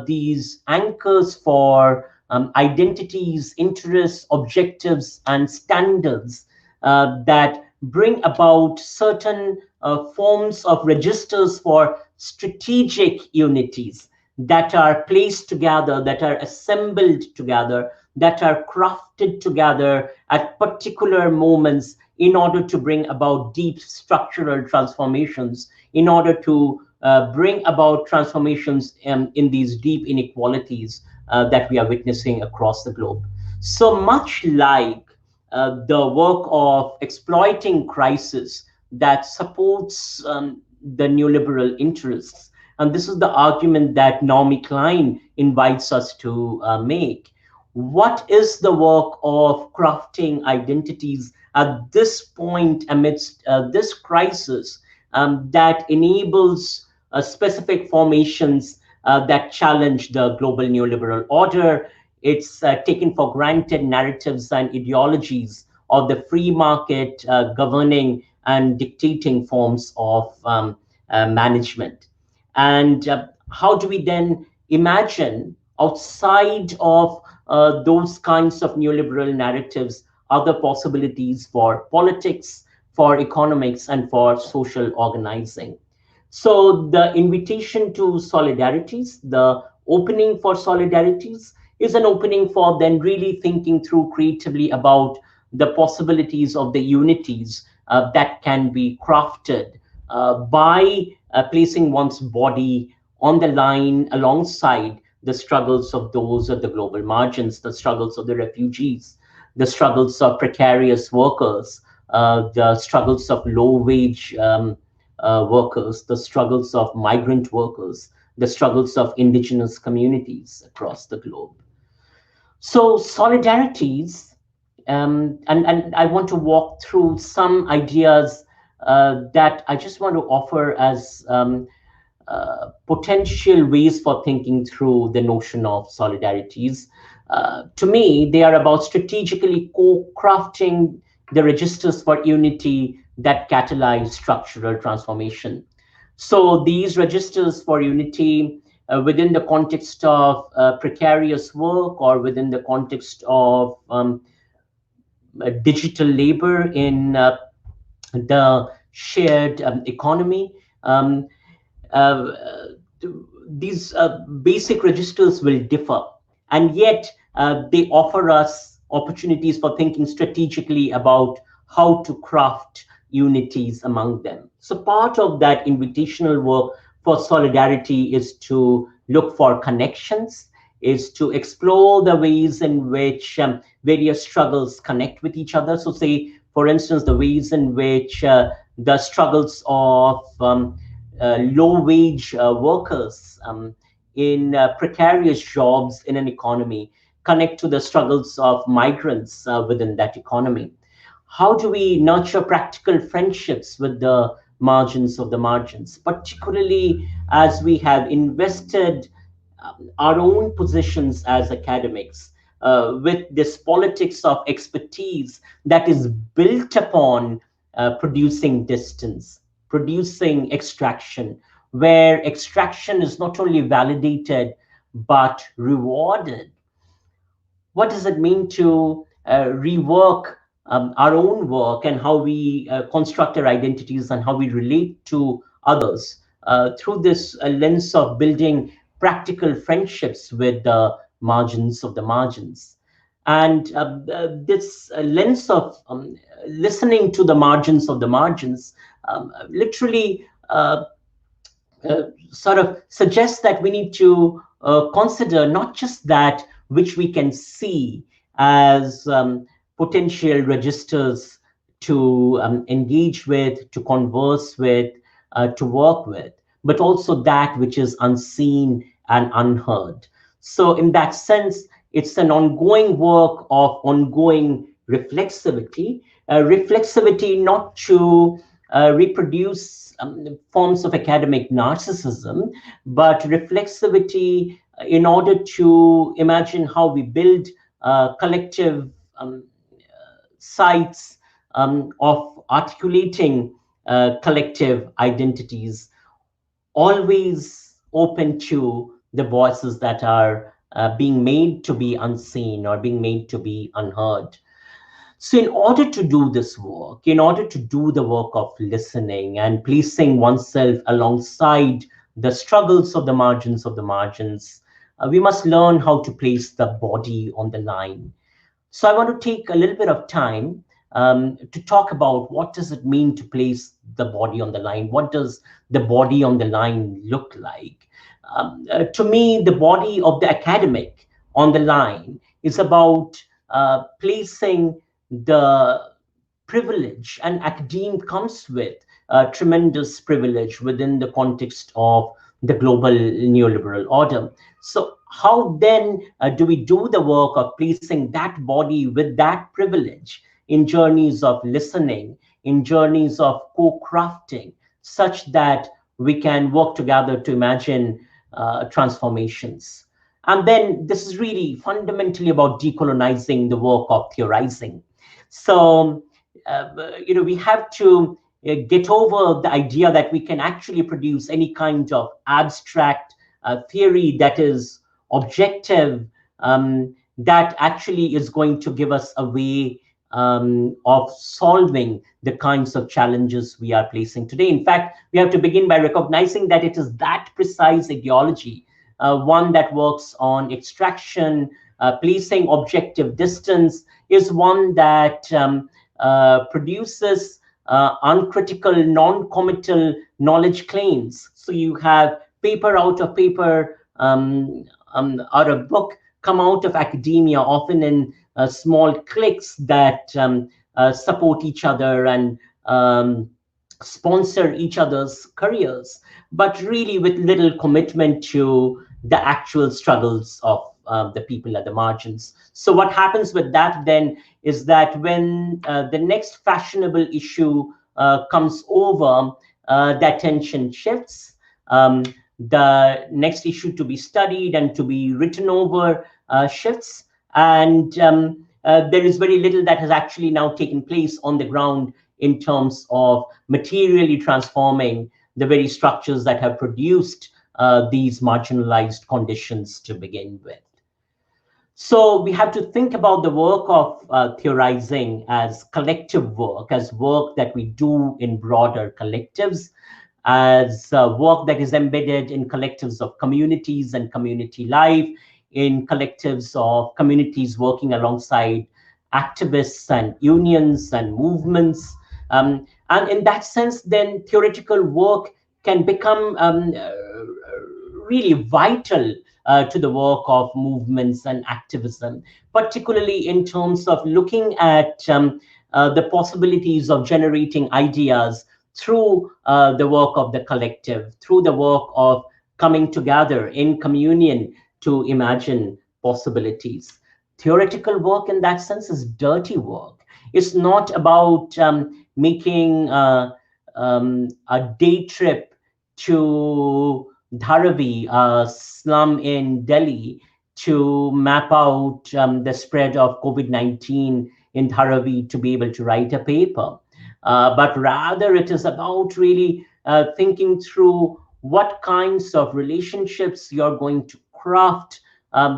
these anchors for identities, interests, objectives, and standards that bring about certain forms of registers for strategic unities that are placed together, that are assembled together, that are crafted together at particular moments in order to bring about deep structural transformations, in order to bring about transformations in these deep inequalities that we are witnessing across the globe. So much like the work of exploiting crisis that supports the neoliberal interests. And this is the argument that Naomi Klein invites us to make. What is the work of crafting identities at this point amidst this crisis that enables specific formations that challenge the global neoliberal order? It's taken for granted narratives and ideologies of the free market governing and dictating forms of management. And how do we then imagine outside of those kinds of neoliberal narratives other possibilities for politics, for economics, and for social organizing? So the invitation to solidarities, the opening for solidarities, is an opening for then really thinking through creatively about the possibilities of the unities that can be crafted by placing one's body on the line alongside the struggles of those at the global margins, the struggles of the refugees, the struggles of precarious workers, the struggles of low wage workers, the struggles of migrant workers, the struggles of indigenous communities across the globe. So solidarities, and I want to walk through some ideas that I just want to offer as potential ways for thinking through the notion of solidarities. To me, they are about strategically co-crafting the registers for unity that catalyze structural transformation. So these registers for unity within the context of precarious work or within the context of digital labor in the shared economy. Um, uh, these basic registers will differ, and yet they offer us opportunities for thinking strategically about how to craft unities among them. So part of that invitational work for solidarity is to look for connections, is to explore the ways in which various struggles connect with each other. So say, for instance, the ways in which the struggles of low wage workers in precarious jobs in an economy connect to the struggles of migrants within that economy. How do we nurture practical friendships with the margins of the margins, particularly as we have invested our own positions as academics with this politics of expertise that is built upon producing distance, producing extraction, where extraction is not only validated but rewarded. What does it mean to rework our own work and how we construct our identities and how we relate to others through this lens of building practical friendships with the margins of the margins? And this lens of listening to the margins of the margins literally sort of suggests that we need to consider not just that which we can see as potential registers to engage with, to converse with, to work with, but also that which is unseen and unheard. So, in that sense, it's an ongoing work of ongoing reflexivity not to reproduce forms of academic narcissism, but reflexivity in order to imagine how we build collective sites of articulating collective identities, always open to the voices that are being made to be unseen or being made to be unheard. So, in order to do this work, in order to do the work of listening and placing oneself alongside the struggles of the margins, we must learn how to place the body on the line. So, I want to take a little bit of time to talk about what does it mean to place the body on the line. What does the body on the line look like? To me, the body of the academic on the line is about placing the privilege, and academe comes with tremendous privilege within the context of the global neoliberal order. So how then do we do the work of placing that body with that privilege in journeys of listening, in journeys of co-crafting, such that we can work together to imagine transformations? And then this is really fundamentally about decolonizing the work of theorizing. So, we have to get over the idea that we can actually produce any kind of abstract theory that is objective, that actually is going to give us a way of solving the kinds of challenges we are placing today. In fact, we have to begin by recognizing that it is that precise ideology, one that works on extraction, placing objective distance, is one that produces uncritical, non-committal knowledge claims. So you have paper out of paper, out of book, come out of academia, often in small cliques that support each other and sponsor each other's careers, but really with little commitment to the actual struggles of the people at the margins. So what happens with that then is that when the next fashionable issue comes over, the attention shifts. Um, the next issue to be studied and to be written over shifts, and there is very little that has actually now taken place on the ground in terms of materially transforming the very structures that have produced these marginalized conditions to begin with. So we have to think about the work of theorizing as collective work, as work that we do in broader collectives, as work that is embedded in collectives of communities and community life, in collectives of communities working alongside activists and unions and movements. And in that sense, then theoretical work can become really vital to the work of movements and activism, particularly in terms of looking at the possibilities of generating ideas through the work of the collective, through the work of coming together in communion to imagine possibilities. Theoretical work in that sense is dirty work. It's not about making a day trip to Dharavi, a slum in Delhi, to map out the spread of COVID-19 in Dharavi to be able to write a paper. But rather, it is about really thinking through what kinds of relationships you're going to craft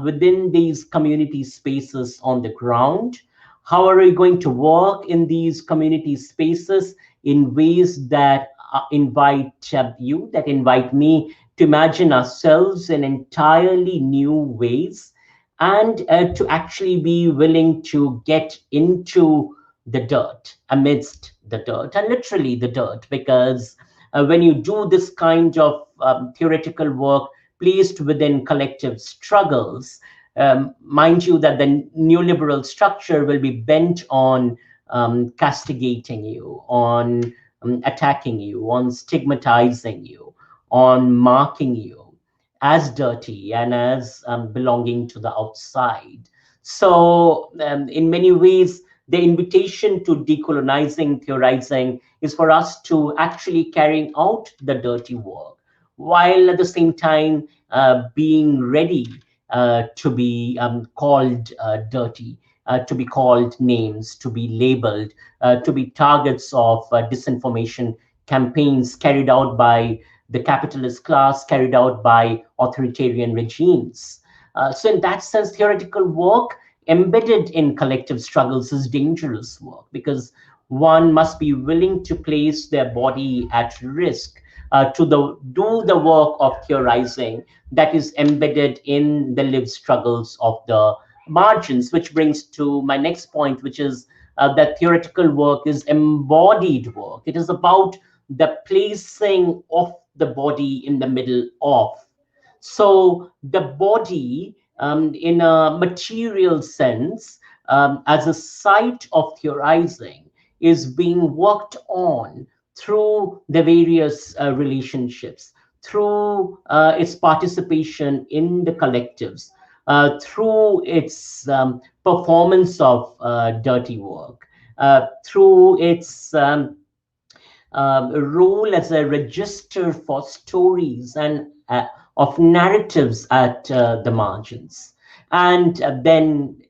within these community spaces on the ground. How are we going to work in these community spaces in ways that invite you, that invite me to imagine ourselves in entirely new ways, and to actually be willing to get into the dirt, amidst the dirt, and literally the dirt, because when you do this kind of theoretical work placed within collective struggles, mind you that the neoliberal structure will be bent on castigating you, on attacking you, on stigmatizing you, on marking you as dirty and as belonging to the outside. So, in many ways, the invitation to decolonizing theorizing is for us to actually carrying out the dirty work, while at the same time being ready to be called dirty, to be called names, to be labeled, to be targets of disinformation campaigns carried out by the capitalist class, carried out by authoritarian regimes. So, in that sense, theoretical work embedded in collective struggles is dangerous work, because one must be willing to place their body at risk to do the work of theorizing that is embedded in the lived struggles of the margins, which brings to my next point, which is that theoretical work is embodied work. It is about the placing of the body in the middle of. So the body, in a material sense, as a site of theorizing, is being worked on through the various relationships, through its participation in the collectives, through its performance of dirty work, through its role as a register for stories and of narratives at the margins. And then,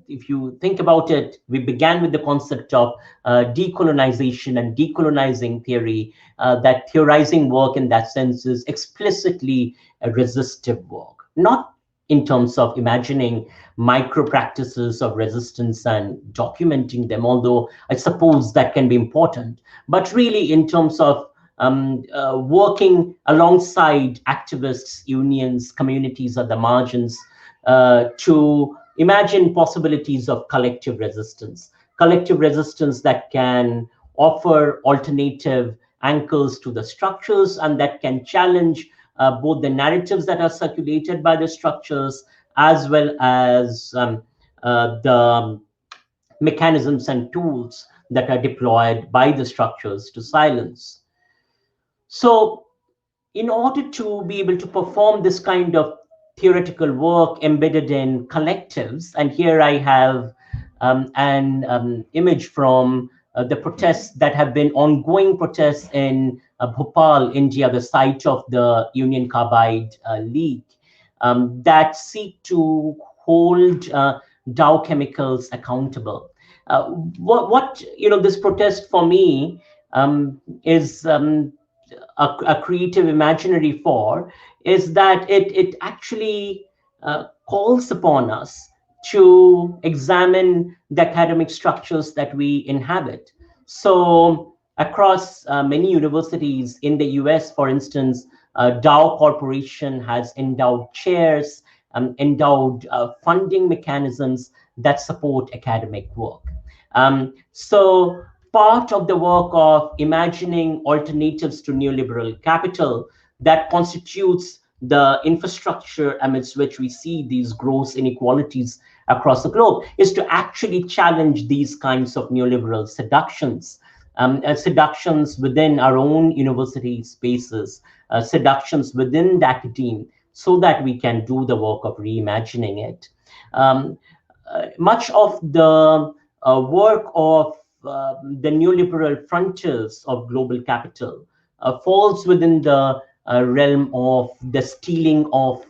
if you think about it, we began with the concept of decolonization and decolonizing theory, that theorizing work in that sense is explicitly a resistive work, not in terms of imagining micro practices of resistance and documenting them, although I suppose that can be important, but really in terms of working alongside activists, unions, communities at the margins to imagine possibilities of collective resistance that can offer alternative anchors to the structures and that can challenge both the narratives that are circulated by the structures as well as the mechanisms and tools that are deployed by the structures to silence. So in order to be able to perform this kind of theoretical work embedded in collectives, and here I have an image from the protests that have been ongoing protests in Bhopal, India, the site of the Union Carbide leak, that seek to hold Dow Chemicals accountable. What this protest for me is a creative imaginary for is that it actually calls upon us to examine the academic structures that we inhabit. So across many universities in the US, for instance, Dow Corporation has endowed chairs, endowed funding mechanisms that support academic work. So part of the work of imagining alternatives to neoliberal capital that constitutes the infrastructure amidst which we see these gross inequalities across the globe is to actually challenge these kinds of neoliberal seductions, seductions within our own university spaces, seductions within the academe, so that we can do the work of reimagining it. Much of the work of the neoliberal frontiers of global capital falls within the realm of the stealing of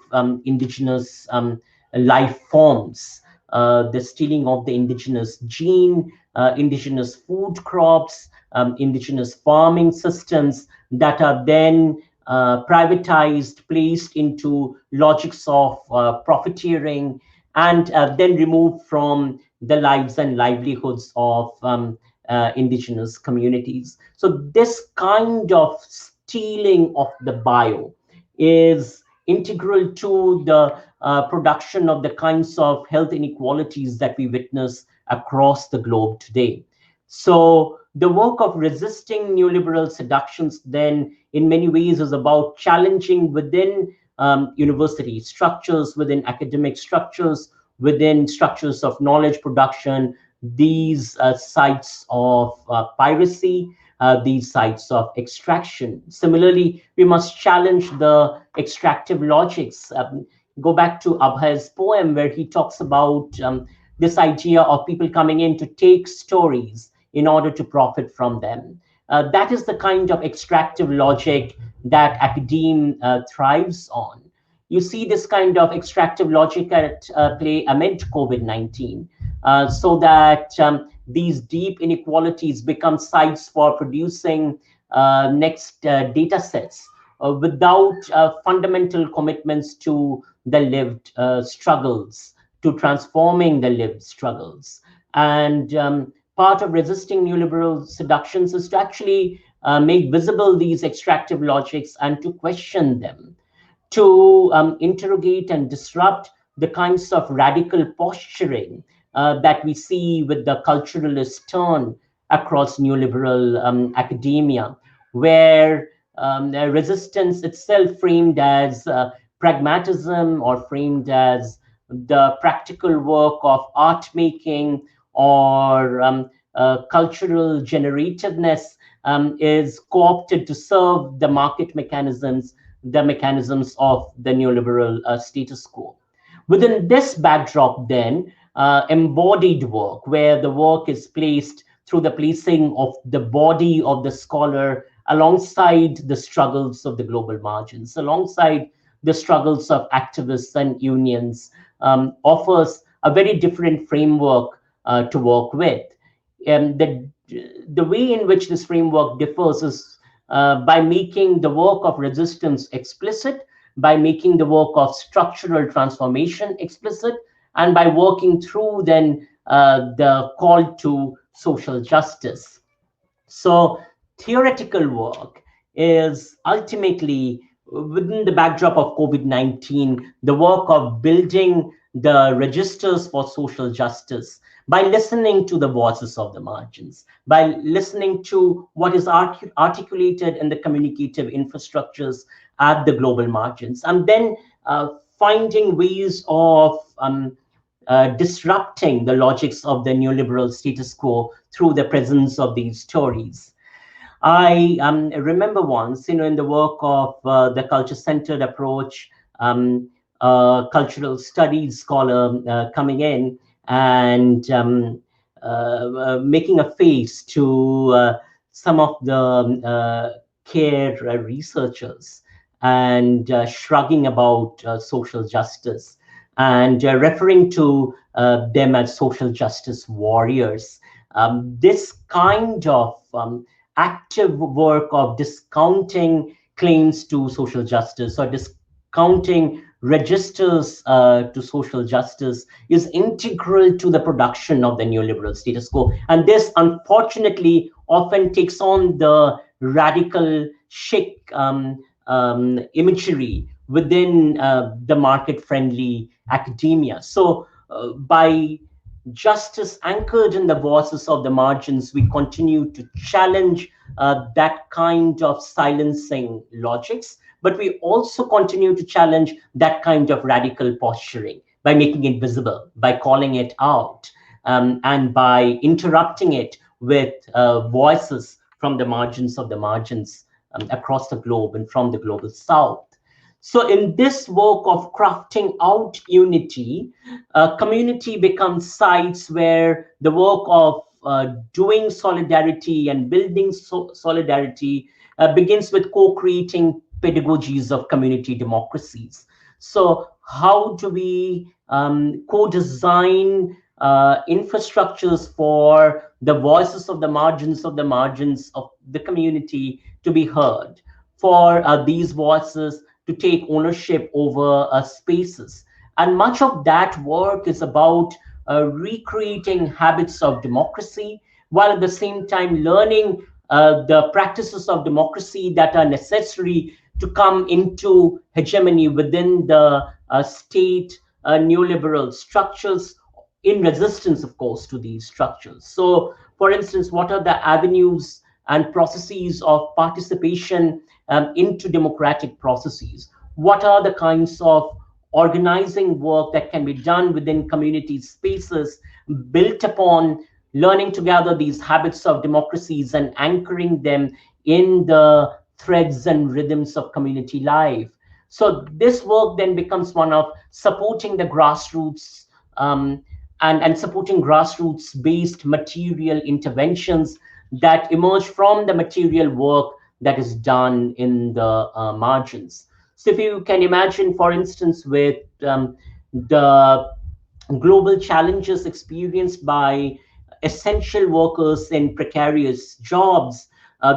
indigenous life forms, the stealing of the indigenous gene, indigenous food crops, indigenous farming systems that are then privatized, placed into logics of profiteering, and then removed from the lives and livelihoods of indigenous communities. So this kind of stealing of the bio is integral to the production of the kinds of health inequalities that we witness across the globe today. So the work of resisting neoliberal seductions then in many ways is about challenging within university structures, within academic structures, within structures of knowledge production, these sites of piracy, these sites of extraction. Similarly, we must challenge the extractive logics. Go back to Abhay's poem where he talks about this idea of people coming in to take stories in order to profit from them. That is the kind of extractive logic that academe thrives on. You see this kind of extractive logic at play amid COVID-19, so that these deep inequalities become sites for producing next data sets without fundamental commitments to the lived struggles, to transforming the lived struggles. And part of resisting neoliberal seductions is to actually make visible these extractive logics and to question them, to interrogate and disrupt the kinds of radical posturing that we see with the culturalist turn across neoliberal academia, where resistance itself framed as pragmatism or framed as the practical work of art making or cultural generativeness is co-opted to serve the market mechanisms, the mechanisms of the neoliberal status quo. Within this backdrop, then, embodied work, where the work is placed through the placing of the body of the scholar alongside the struggles of the global margins, alongside the struggles of activists and unions, offers a very different framework to work with. The way in which this framework differs is by making the work of resistance explicit, by making the work of structural transformation explicit, and by working through then the call to social justice. So theoretical work is ultimately, within the backdrop of COVID-19, the work of building the registers for social justice by listening to the voices of the margins, by listening to what is articulated in the communicative infrastructures at the global margins, and then finding ways of disrupting the logics of the neoliberal status quo through the presence of these stories. I remember once, in the work of the culture-centered approach, cultural studies scholar coming in and making a face to some of the care researchers and shrugging about social justice and referring to them as social justice warriors. This kind of active work of discounting claims to social justice or discounting registers to social justice is integral to the production of the neoliberal status quo. And this, unfortunately, often takes on the radical chic imagery within the market-friendly academia. So by justice anchored in the voices of the margins, we continue to challenge that kind of silencing logics, but we also continue to challenge that kind of radical posturing by making it visible, by calling it out, and by interrupting it with voices from the margins of the margins across the globe and from the global south. So, in this work of crafting out unity, community becomes sites where the work of doing solidarity and building solidarity begins with co-creating pedagogies of community democracies. So, how do we co-design infrastructures for the voices of the margins of the community to be heard, for these voices to take ownership over spaces? And much of that work is about recreating habits of democracy, while at the same time learning the practices of democracy that are necessary to come into hegemony within the state neoliberal structures, in resistance, of course, to these structures. So, for instance, what are the avenues and processes of participation into democratic processes? What are the kinds of organizing work that can be done within community spaces built upon learning together these habits of democracies and anchoring them in the threads and rhythms of community life? So this work then becomes one of supporting the grassroots, and supporting grassroots based material interventions that emerge from the material work that is done in the margins. So if you can imagine, for instance, with the global challenges experienced by essential workers in precarious jobs,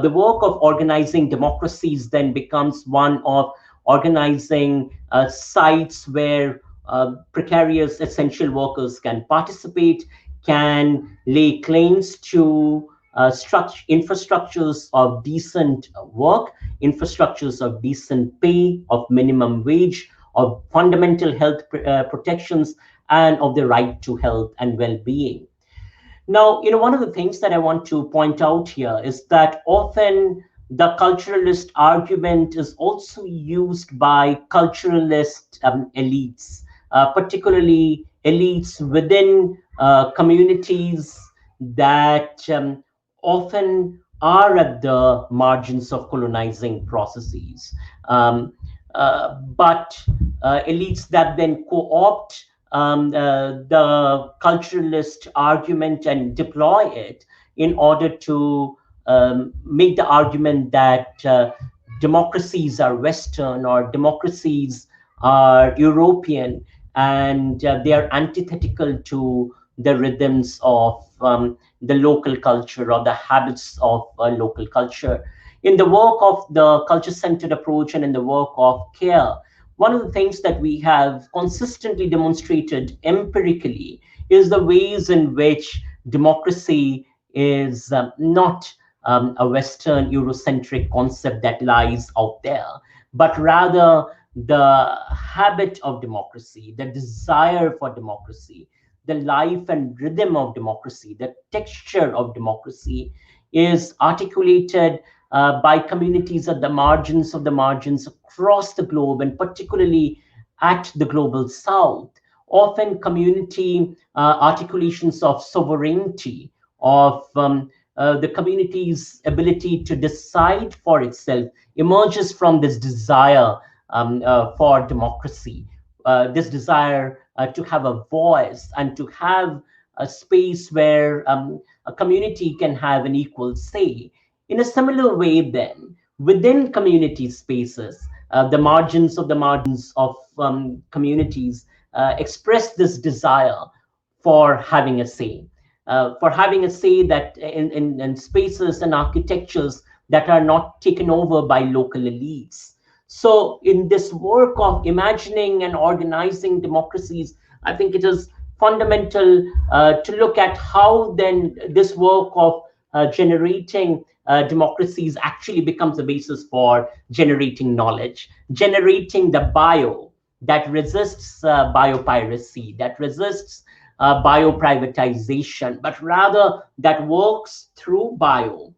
the work of organizing democracies then becomes one of organizing sites where precarious essential workers can participate, can lay claims to infrastructures of decent work, infrastructures of decent pay, of minimum wage, of fundamental health protections, and of the right to health and well-being. Now, one of the things that I want to point out here is that often the culturalist argument is also used by culturalist elites, particularly elites within communities that often are at the margins of colonizing processes. But elites that then co-opt the culturalist argument and deploy it in order to make the argument that democracies are Western or democracies are European, and they are antithetical to the rhythms of the local culture or the habits of local culture. In the work of the culture-centered approach and in the work of CARE, one of the things that we have consistently demonstrated empirically is the ways in which democracy is not a Western Eurocentric concept that lies out there, but rather the habit of democracy, the desire for democracy, the life and rhythm of democracy, the texture of democracy is articulated by communities at the margins of the margins across the globe, and particularly at the global south. often community articulations of sovereignty, of the community's ability to decide for itself, emerges from this desire for democracy, this desire to have a voice and to have a space where a community can have an equal say. In a similar way, then, within community spaces, the margins of communities express this desire for having a say, for having a say that in spaces and architectures that are not taken over by local elites. So, in this work of imagining and organizing democracies, I think it is fundamental to look at how then this work of generating democracies actually becomes the basis for generating knowledge, generating the bio that resists biopiracy, that resists bioprivatization, but rather that works through bio,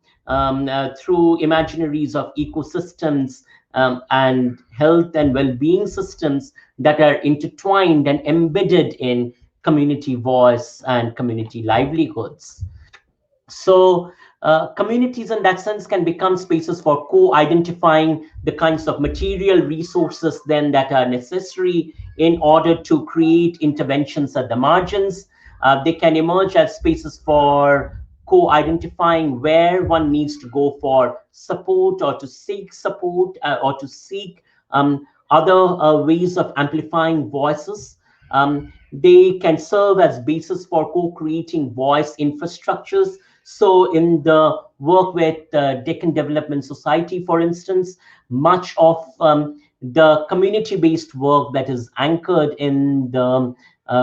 through imaginaries of ecosystems and health and well-being systems that are intertwined and embedded in community voice and community livelihoods. So communities in that sense can become spaces for co-identifying the kinds of material resources then that are necessary in order to create interventions at the margins. They can emerge as spaces for co-identifying where one needs to go for support or to seek support or to seek other ways of amplifying voices. They can serve as basis for co-creating voice infrastructures. So in the work with Deccan Development Society, for instance, much of the community-based work that is anchored in the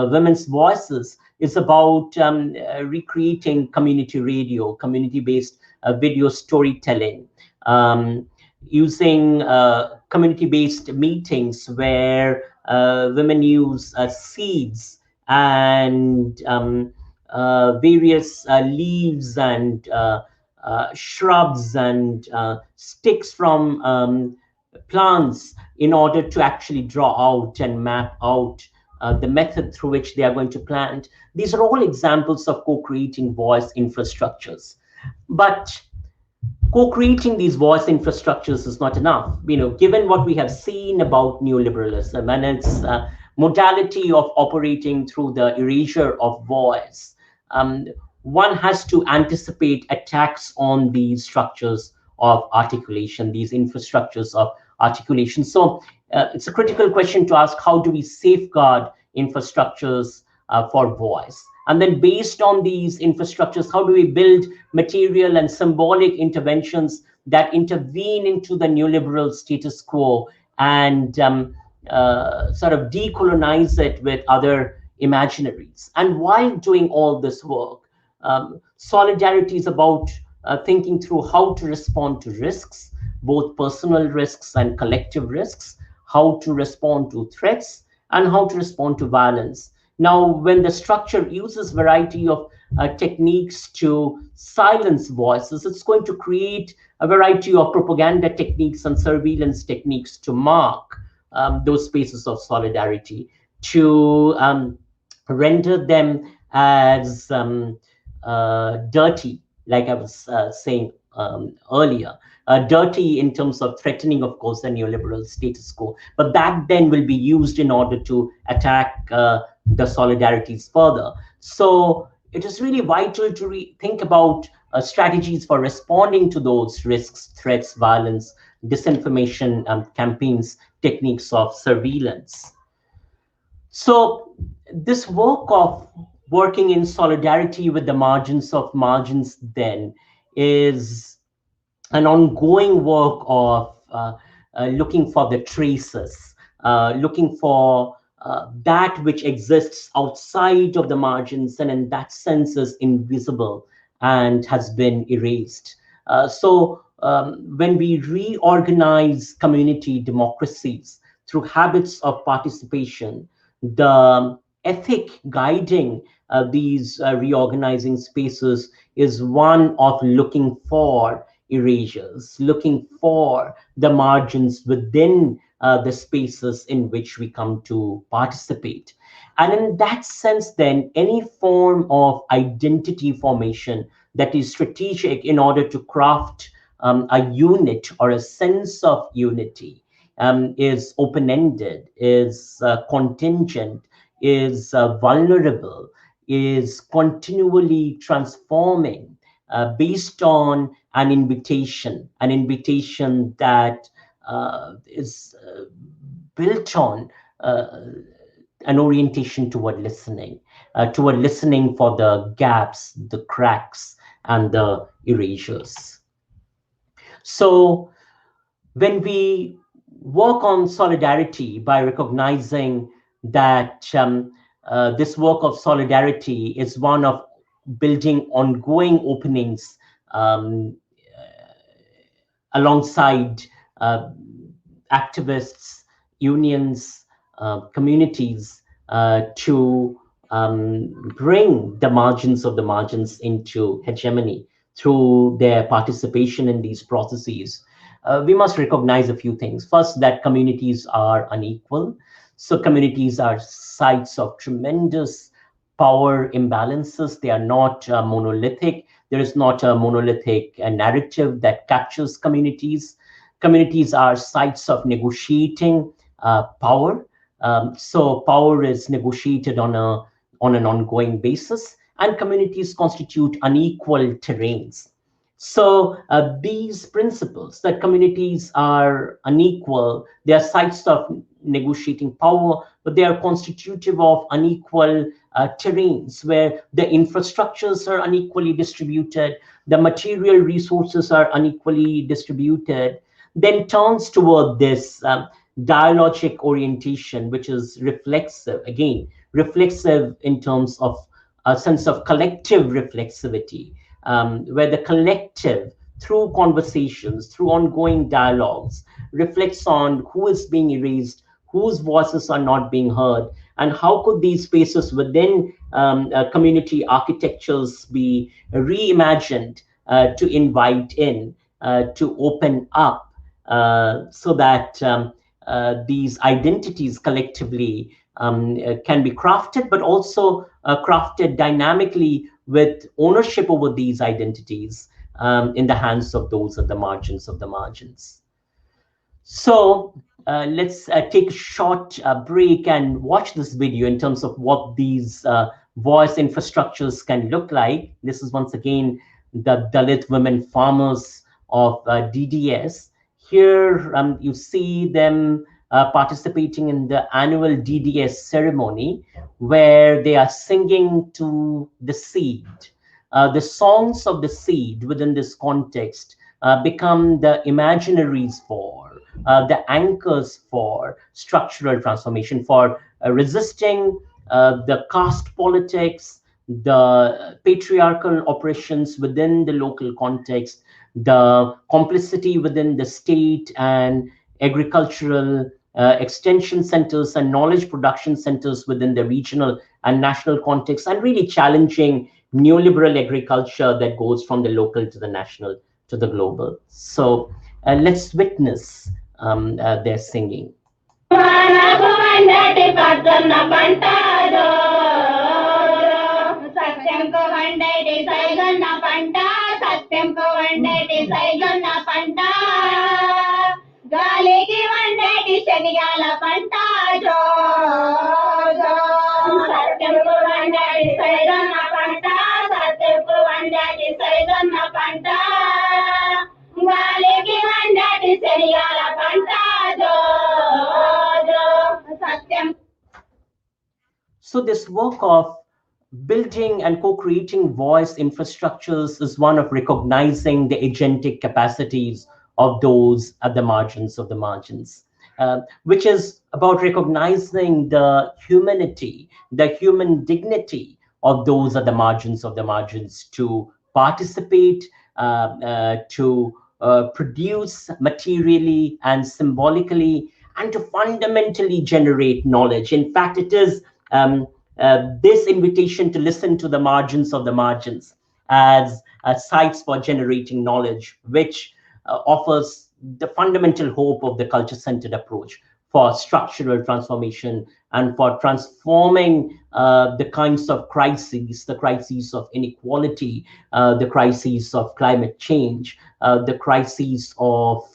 women's voices is about recreating community radio, community-based video storytelling, using community-based meetings where women use seeds and various leaves and shrubs and sticks from plants in order to actually draw out and map out the method through which they are going to plant. These are all examples of co-creating voice infrastructures. But co-creating these voice infrastructures is not enough. Given what we have seen about neoliberalism and its modality of operating through the erasure of voice, one has to anticipate attacks on these structures of articulation, these infrastructures of articulation. So it's a critical question to ask: how do we safeguard infrastructures for voice? And then based on these infrastructures, how do we build material and symbolic interventions that intervene into the neoliberal status quo and sort of decolonize it with other imaginaries? And while doing all this work, Solidarity is about thinking through how to respond to risks, both personal risks and collective risks, how to respond to threats, and how to respond to violence. Now, when the structure uses variety of techniques to silence voices, it's going to create a variety of propaganda techniques and surveillance techniques to mark those spaces of solidarity, to render them as dirty, like I was saying earlier. Dirty in terms of threatening, of course, the neoliberal status quo. But that then will be used in order to attack the solidarities further. So it is really vital to think about strategies for responding to those risks, threats, violence, disinformation campaigns, techniques of surveillance. So this work of working in solidarity with the margins of margins then is an ongoing work of looking for the traces, looking for that which exists outside of the margins and in that sense is invisible and has been erased. So when we reorganize community democracies through habits of participation, the ethic guiding these reorganizing spaces is one of looking for erasures, looking for the margins within the spaces in which we come to participate. And in that sense, then, any form of identity formation that is strategic in order to craft a unit or a sense of unity is open-ended, is contingent, is vulnerable, is continually transforming based on an invitation that is built on an orientation toward listening for the gaps, the cracks, and the erasures. So when we work on solidarity by recognizing that this work of solidarity is one of building ongoing openings alongside uh, activists, unions, communities to bring the margins of the margins into hegemony through their participation in these processes. We must recognize a few things. First, that communities are unequal. So communities are sites of tremendous power imbalances. They are not monolithic. There is not a monolithic narrative that captures communities. Communities are sites of negotiating power. So power is negotiated on an ongoing basis, and communities constitute unequal terrains. So these principles that communities are unequal, they are sites of negotiating power, but they are constitutive of unequal terrains where the infrastructures are unequally distributed, the material resources are unequally distributed, then turns toward this dialogic orientation, which is reflexive, again, reflexive in terms of a sense of collective reflexivity, where the collective, through conversations, through ongoing dialogues, reflects on who is being erased, whose voices are not being heard, and how could these spaces within community architectures be reimagined to invite in, to open up, so that these identities collectively can be crafted, but also crafted dynamically with ownership over these identities in the hands of those at the margins of the margins. So let's take a short break and watch this video in terms of what these voice infrastructures can look like. This is once again the Dalit women farmers of DDS. Here you see them participating in the annual DDS ceremony where they are singing to the seed. The songs of the seed within this context become the imaginaries for, the anchors for structural transformation, for resisting the caste politics, the patriarchal oppressions within the local context, the complicity within the state and agricultural extension centers and knowledge production centers within the regional and national context, and really challenging neoliberal agriculture that goes from the local to the national to the global. So let's witness their singing. గాలికి వండేటి శనిగాల పంట జో జో సత్యంకు వండేటి సైదన్న పంట సత్యంకు వండేటి సైదన్న పంట గాలికి వండేటి శనిగాల పంట జో జో సత్యం. So this work of building and co-creating voice infrastructures is one of recognizing the agentic capacities of those at the margins of the margins, which is about recognizing the humanity, the human dignity of those at the margins of the margins to participate, to produce materially and symbolically, and to fundamentally generate knowledge. In fact, it is this invitation to listen to the margins of the margins as sites for generating knowledge, which offers the fundamental hope of the culture-centered approach. for structural transformation and for transforming the kinds of crises, the crises of inequality, the crises of climate change, the crises of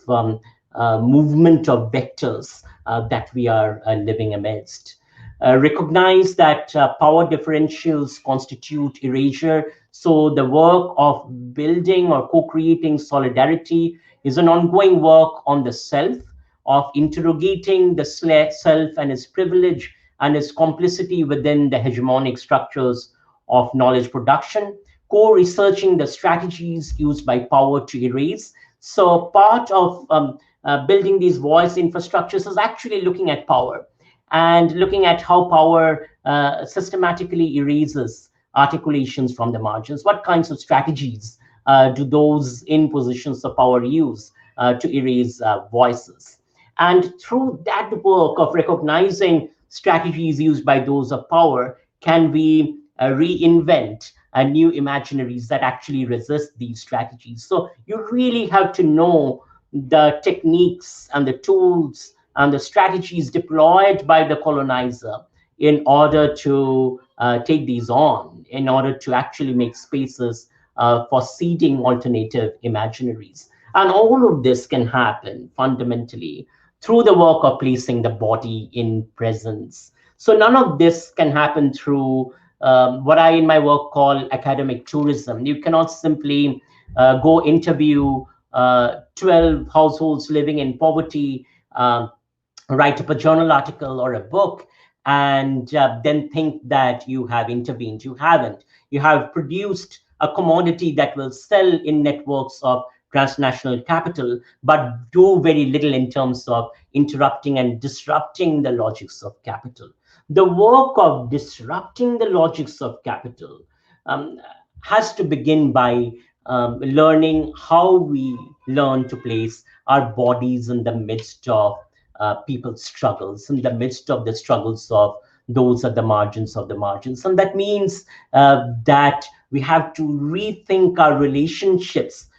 movement of vectors that we are living amidst. Recognize that power differentials constitute erasure. So the work of building or co-creating solidarity is an ongoing work on the self, of interrogating the self and its privilege and its complicity within the hegemonic structures of knowledge production, co-researching the strategies used by power to erase. So part of building these voice infrastructures is actually looking at power and looking at how power systematically erases articulations from the margins. What kinds of strategies do those in positions of power use to erase voices? And through that work of recognizing strategies used by those of power, can we reinvent new imaginaries that actually resist these strategies? So you really have to know the techniques and the tools and the strategies deployed by the colonizer in order to take these on, in order to actually make spaces for seeding alternative imaginaries. And all of this can happen fundamentally through the work of placing the body in presence. So none of this can happen through what I in my work call academic tourism. You cannot simply go interview 12 households living in poverty, write up a journal article or a book, and then think that you have intervened. You haven't. You have produced a commodity that will sell in networks of transnational capital, but do very little in terms of interrupting and disrupting the logics of capital. The work of disrupting the logics of capital has to begin by learning how we learn to place our bodies in the midst of people's struggles, in the midst of the struggles of those at the margins of the margins. And that means that we have to rethink our relationships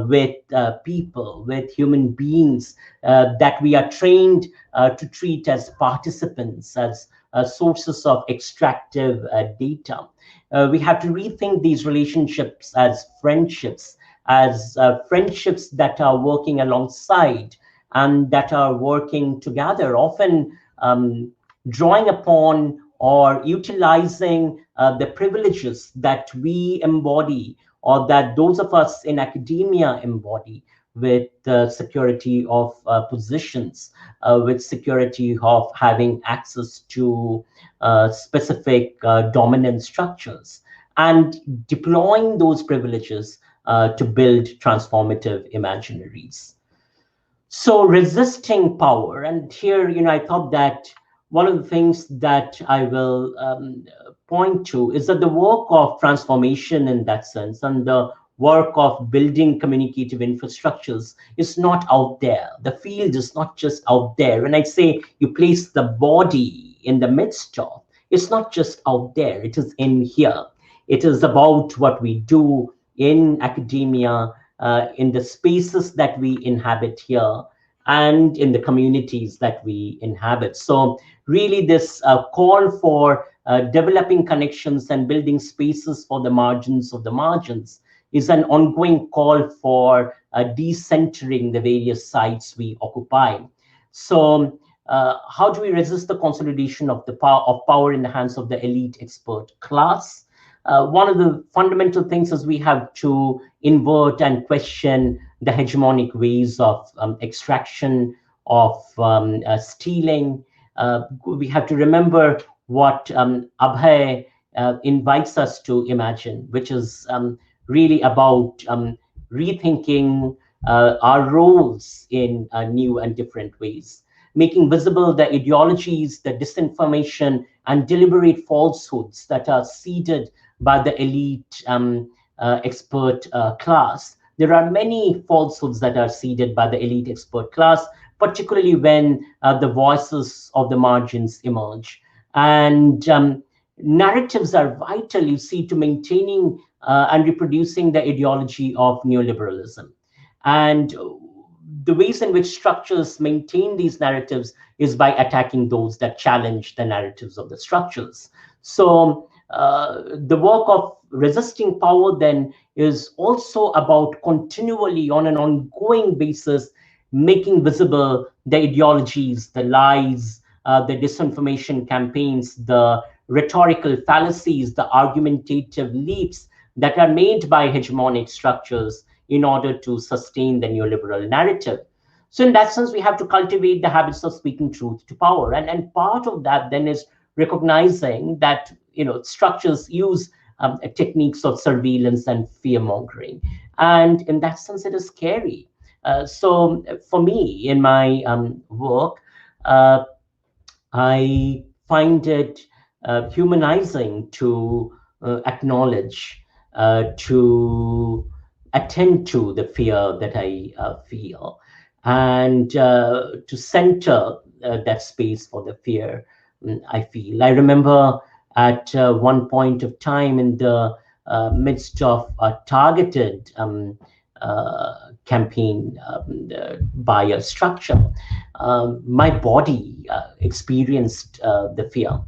with people, with human beings that we are trained to treat as participants, as sources of extractive data. We have to rethink these relationships as friendships that are working alongside and that are working together, often drawing upon or utilizing the privileges that we embody, or that those of us in academia embody, with security of positions, with security of having access to specific dominant structures, and deploying those privileges to build transformative imaginaries. So resisting power, and here, I thought that one of the things that I will point to is that the work of transformation in that sense, and the work of building communicative infrastructures, is not out there. The field is not just out there. When I say you place the body in the midst of, it's not just out there, it is in here. It is about what we do in academia, in the spaces that we inhabit here, and in the communities that we inhabit. So really this call for developing connections and building spaces for the margins of the margins is an ongoing call for decentering the various sites we occupy. So how do we resist the consolidation of the power in the hands of the elite expert class? One of the fundamental things is we have to invert and question the hegemonic ways of extraction, of stealing. We have to remember what Abhay invites us to imagine, which is really about rethinking our roles in new and different ways, making visible the ideologies, the disinformation, and deliberate falsehoods that are seeded by the elite expert class. There are many falsehoods that are seeded by the elite expert class, particularly when the voices of the margins emerge. And narratives are vital, you see, to maintaining and reproducing the ideology of neoliberalism. And the ways in which structures maintain these narratives is by attacking those that challenge the narratives of the structures. So the work of resisting power then is also about continually, on an ongoing basis, making visible the ideologies, the lies, the disinformation campaigns, the rhetorical fallacies, the argumentative leaps that are made by hegemonic structures in order to sustain the neoliberal narrative. So in that sense, we have to cultivate the habits of speaking truth to power. And part of that then is recognizing that structures use techniques of surveillance and fear-mongering. And in that sense, it is scary. So for me, in my work, I find it humanizing to acknowledge, to attend to the fear that I feel, and to center that space for the fear I feel. I remember at one point of time in the midst of a targeted campaign by a structure, my body experienced the fear,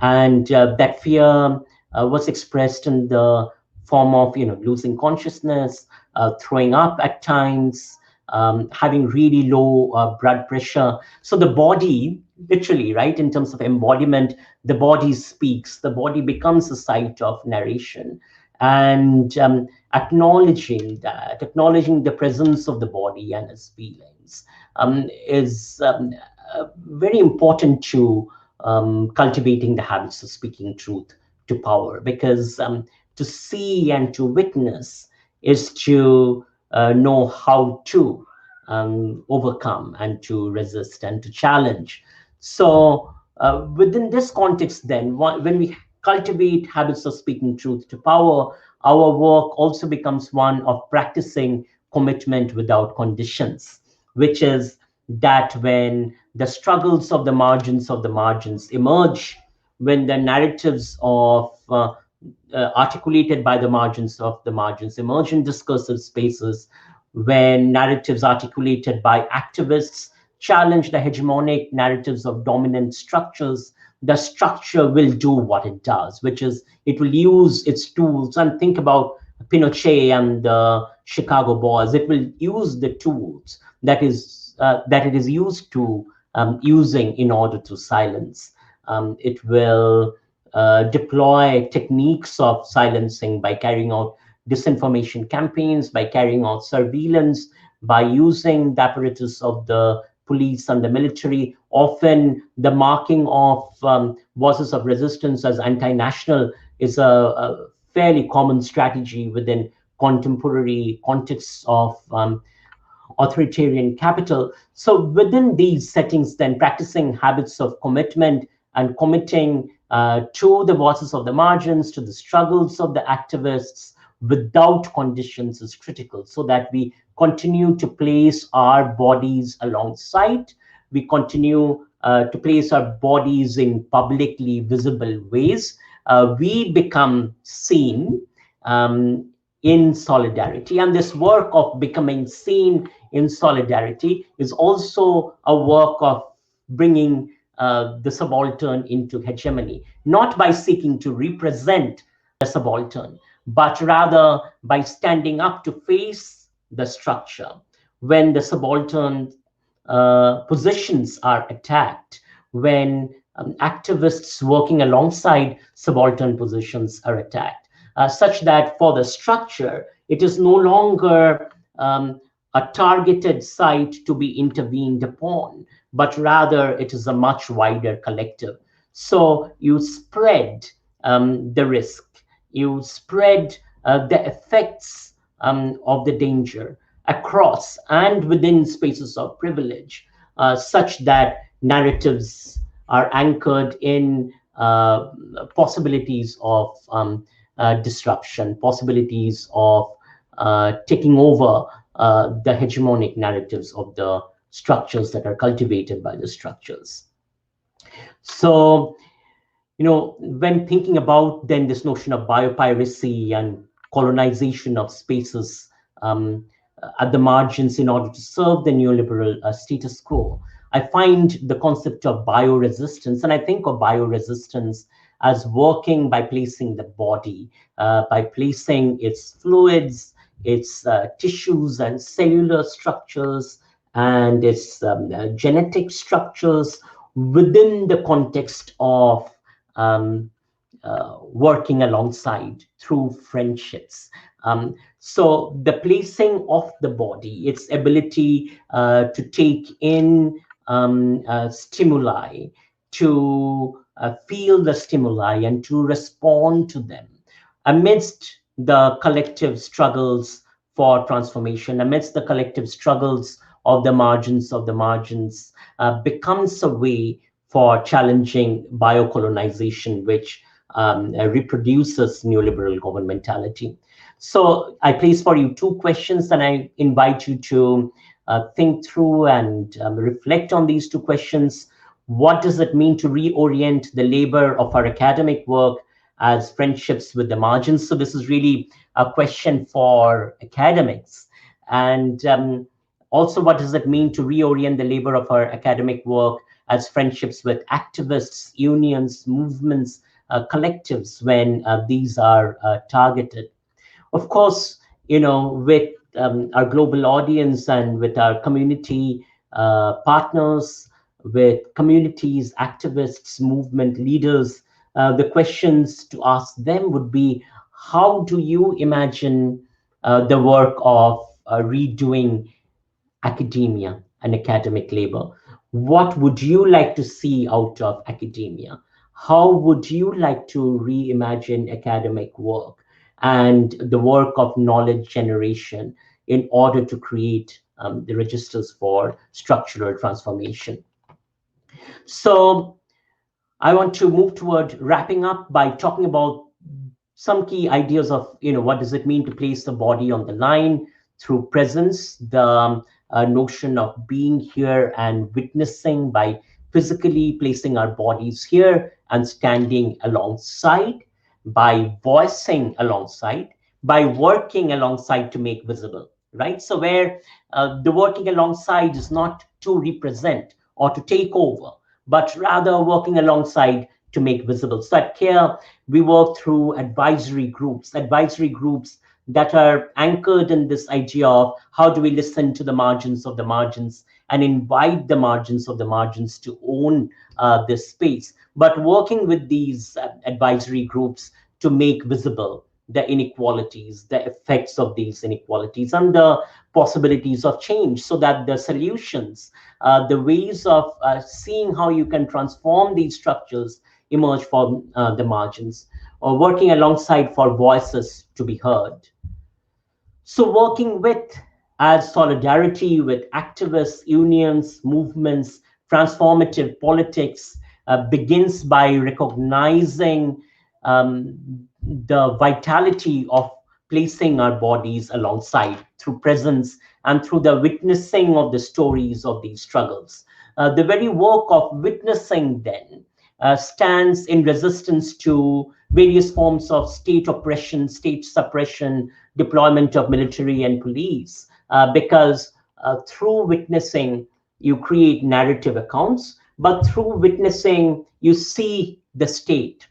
and that fear was expressed in the form of losing consciousness, throwing up at times, having really low blood pressure. So the body, literally, right, in terms of embodiment, the body speaks, the body becomes a site of narration. And acknowledging that, acknowledging the presence of the body and its feelings is very important to cultivating the habits of speaking truth to power, because to see and to witness is to know how to overcome and to resist and to challenge. So within this context then, when we cultivate habits of speaking truth to power, our work also becomes one of practicing commitment without conditions, which is that when the struggles of the margins emerge, when the narratives of articulated by the margins emerge in discursive spaces, when narratives articulated by activists challenge the hegemonic narratives of dominant structures, the structure will do what it does, which is it will use its tools. And think about Pinochet and the Chicago boys. It will use the tools that it is used to using in order to silence. It will deploy techniques of silencing by carrying out disinformation campaigns, by carrying out surveillance, by using the apparatus of the police and the military. Often the marking of voices of resistance as anti-national is a fairly common strategy within contemporary contexts of authoritarian capital. So within these settings, then practicing habits of commitment and committing to the voices of the margins, to the struggles of the activists without conditions is critical, so that we continue to place our bodies alongside, we continue to place our bodies in publicly visible ways, we become seen in solidarity. And this work of becoming seen in solidarity is also a work of bringing the subaltern into hegemony, not by seeking to represent the subaltern, but rather by standing up to face the structure. When the subaltern positions are attacked, when activists working alongside subaltern positions are attacked, such that for the structure, it is no longer a targeted site to be intervened upon, but rather it is a much wider collective. So you spread the risk, you spread the effects of the danger across and within spaces of privilege, such that narratives are anchored in possibilities of disruption, possibilities of taking over the hegemonic narratives of the structures that are cultivated by the structures. So, when thinking about then this notion of biopiracy and colonization of spaces, at the margins in order to serve the neoliberal status quo. I find the concept of bioresistance, and I think of bioresistance as working by placing the body, by placing its fluids, its tissues and cellular structures, and its genetic structures within the context of working alongside through friendships. So the placing of the body, its ability to take in stimuli, to feel the stimuli and to respond to them amidst the collective struggles for transformation, amidst the collective struggles of the margins, becomes a way for challenging biocolonization, which reproduces neoliberal governmentality. So I place for you two questions, and I invite you to think through and reflect on these two questions. What does it mean to reorient the labor of our academic work as friendships with the margins? So this is really a question for academics. And also, what does it mean to reorient the labor of our academic work as friendships with activists, unions, movements, collectives when these are targeted? Of course, with our global audience and with our community partners, with communities, activists, movement leaders, the questions to ask them would be, how do you imagine the work of redoing academia and academic labor? What would you like to see out of academia? How would you like to reimagine academic work and the work of knowledge generation in order to create the registers for structural transformation? So I want to move toward wrapping up by talking about some key ideas of, what does it mean to place the body on the line through presence, the notion of being here and witnessing by physically placing our bodies here and standing alongside, by voicing alongside, by working alongside to make visible, right? So where the working alongside is not to represent or to take over, but rather working alongside to make visible. So at CARE, we work through advisory groups that are anchored in this idea of how do we listen to the margins of the margins and invite the margins of the margins to own this space, but working with these advisory groups to make visible the inequalities, the effects of these inequalities, and the possibilities of change, so that the solutions, the ways of seeing how you can transform these structures emerge from the margins, or working alongside for voices to be heard. So working with, as solidarity with activists, unions, movements, transformative politics begins by recognizing the vitality of placing our bodies alongside through presence and through the witnessing of the stories of these struggles. The very work of witnessing then stands in resistance to various forms of state oppression, state suppression, deployment of military and police, because through witnessing, you create narrative accounts, but through witnessing, you see the state,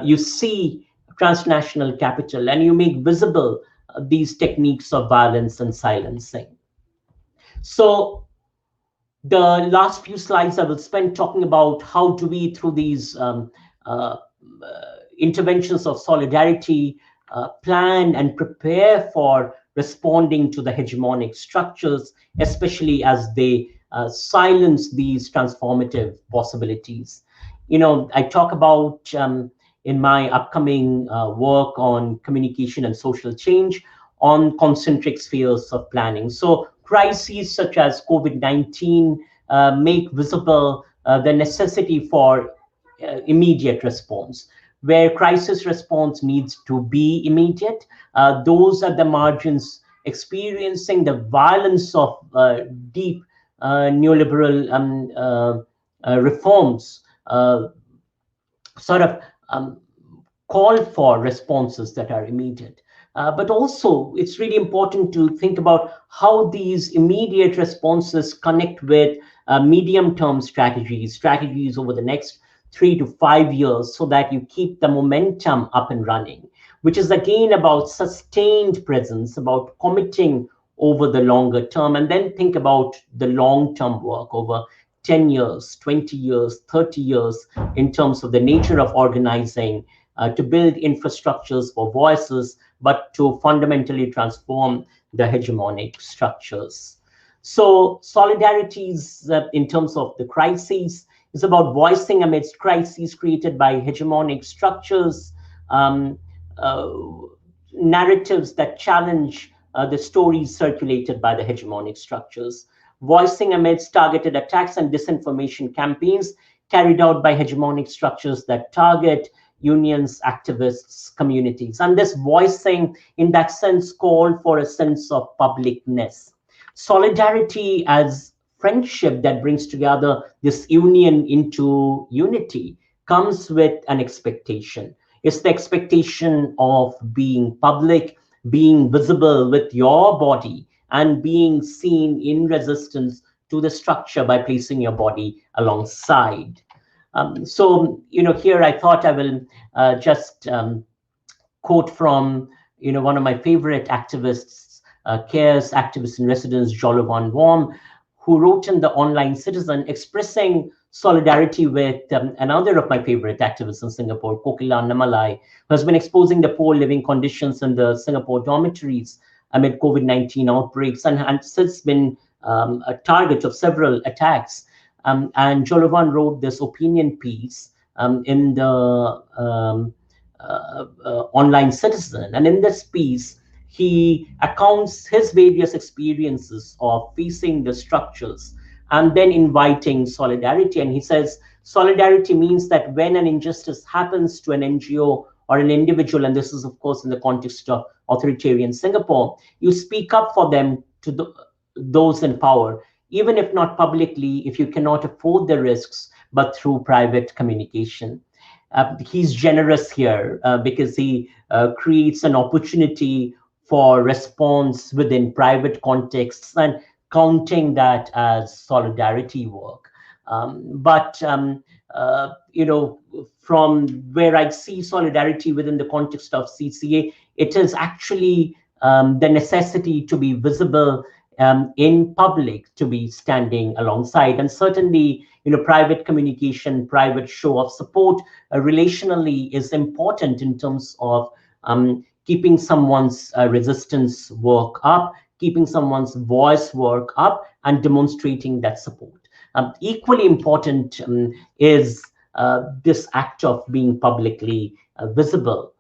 you see transnational capital, and you make visible these techniques of violence and silencing. So the last few slides I will spend talking about how do we, through these interventions of solidarity, plan and prepare for responding to the hegemonic structures, especially as they silence these transformative possibilities. I talk about in my upcoming work on communication and social change on concentric spheres of planning. So crises such as COVID-19 make visible the necessity for immediate response. Where crisis response needs to be immediate, those at the margins experiencing the violence of deep neoliberal reforms sort of call for responses that are immediate. But also, it's really important to think about how these immediate responses connect with medium-term strategies over the next 3 to 5 years, so that you keep the momentum up and running, which is again about sustained presence, about committing over the longer term, and then think about the long-term work over 10 years, 20 years, 30 years, in terms of the nature of organizing, to build infrastructures for voices, but to fundamentally transform the hegemonic structures. So solidarities, in terms of the crises, is about voicing amidst crises created by hegemonic structures, um, uh, narratives that challenge the stories circulated by the hegemonic structures, voicing amidst targeted attacks and disinformation campaigns carried out by hegemonic structures that target unions, activists, communities. And this voicing, in that sense, called for a sense of publicness. Solidarity as friendship that brings together this union into unity comes with an expectation. It's the expectation of being public, being visible with your body, and being seen in resistance to the structure by placing your body alongside. So, here I thought I will just quote from, one of my favorite activists, CARES activist in residence, Jolovan Worm, who wrote in the Online Citizen expressing solidarity with another of my favorite activists in Singapore, Kokila Namalai, who has been exposing the poor living conditions in the Singapore dormitories amid COVID-19 outbreaks, and has since been a target of several attacks. And Jolovan wrote this opinion piece in the Online Citizen. And in this piece, he accounts his various experiences of facing the structures and then inviting solidarity. And he says, solidarity means that when an injustice happens to an NGO or an individual, and this is, of course, in the context of authoritarian Singapore, you speak up for them to those in power, even if not publicly, if you cannot afford the risks, but through private communication. He's generous here because he creates an opportunity for response within private contexts and counting that as solidarity work. From where I see solidarity within the context of CCA, it is actually the necessity to be visible in public, to be standing alongside. And certainly, private communication, private show of support relationally is important in terms of keeping someone's resistance work up, keeping someone's voice work up, and demonstrating that support. Equally important is this act of being publicly visible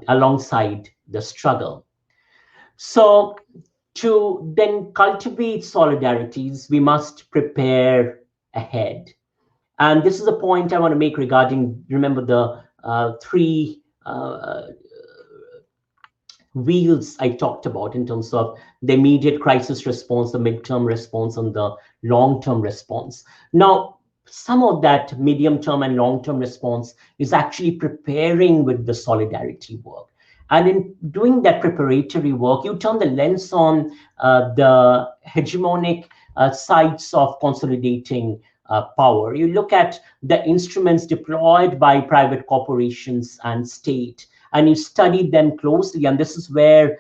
alongside the struggle. So to then cultivate solidarities, we must prepare ahead. And this is a point I want to make regarding, remember the three wheels I talked about in terms of the immediate crisis response, the midterm response, and the long-term response. Now, some of that medium-term and long-term response is actually preparing with the solidarity work. And in doing that preparatory work, you turn the lens on the hegemonic sides of consolidating power. You look at the instruments deployed by private corporations and state, and you study them closely. And this is where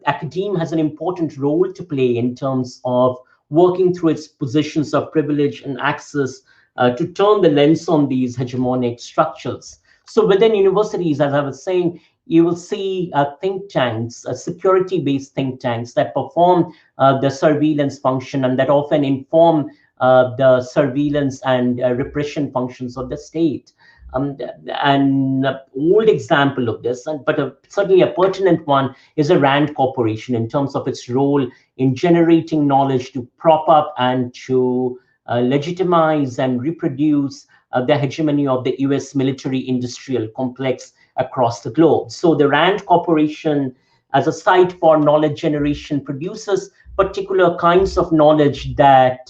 academia has an important role to play in terms of working through its positions of privilege and access to turn the lens on these hegemonic structures. So within universities, as I was saying, you will see think tanks, security-based think tanks that perform the surveillance function and that often inform the surveillance and repression functions of the state. An old example of this, but certainly a pertinent one, is a RAND Corporation in terms of its role in generating knowledge to prop up and to legitimize and reproduce the hegemony of the US military-industrial complex across the globe. So the RAND Corporation, as a site for knowledge generation, produces particular kinds of knowledge that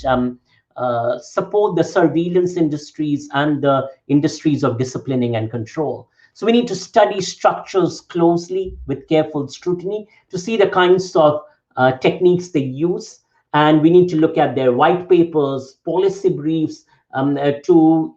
support the surveillance industries and the industries of disciplining and control. So we need to study structures closely with careful scrutiny to see the kinds of techniques they use. And we need to look at their white papers, policy briefs, to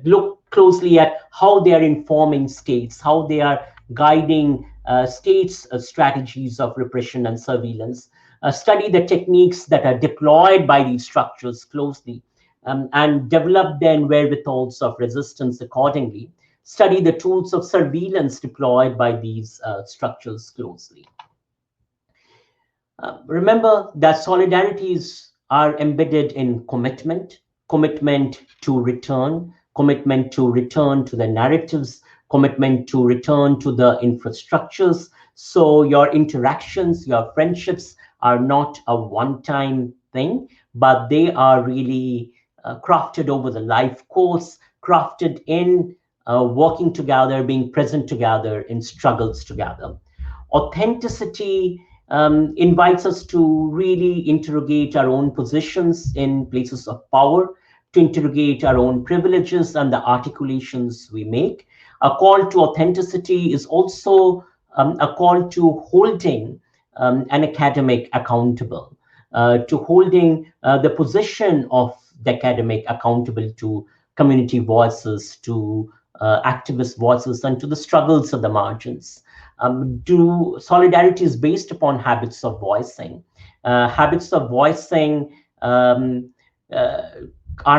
look closely at how they are informing states, how they are guiding states' strategies of repression and surveillance. Study the techniques that are deployed by these structures closely, and develop then wherewithals of resistance accordingly. Study the tools of surveillance deployed by these structures closely. Remember that solidarities are embedded in commitment, commitment to return to the narratives, commitment to return to the infrastructures. So your interactions, your friendships are not a one-time thing, but they are really crafted over the life course, crafted in working together, being present together in struggles together. Authenticity invites us to really interrogate our own positions in places of power, to interrogate our own privileges and the articulations we make. A call to authenticity is also a call to holding an academic accountable, to holding the position of the academic accountable to community voices, to activist voices, and to the struggles of the margins. Solidarity is based upon habits of voicing. Habits of voicing are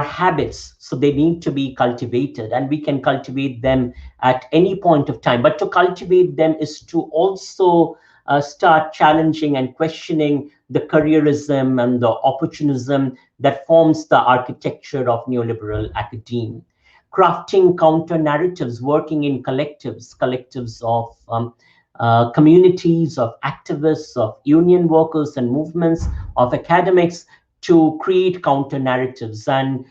habits, so they need to be cultivated, and we can cultivate them at any point of time. But to cultivate them is to also start challenging and questioning the careerism and the opportunism that forms the architecture of neoliberal academia. Crafting counter narratives, working in collectives of communities, of activists, of union workers and movements, of academics, to create counter narratives and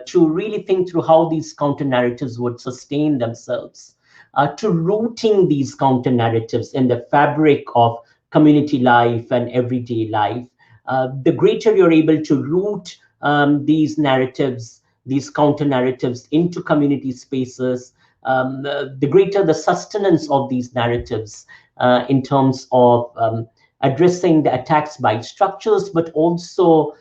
to really think through how these counter narratives would sustain themselves, to rooting these counter narratives in the fabric of community life and everyday life. The greater you're able to root these narratives, these counter narratives into community spaces, the greater the sustenance of these narratives in terms of addressing the attacks by structures, but also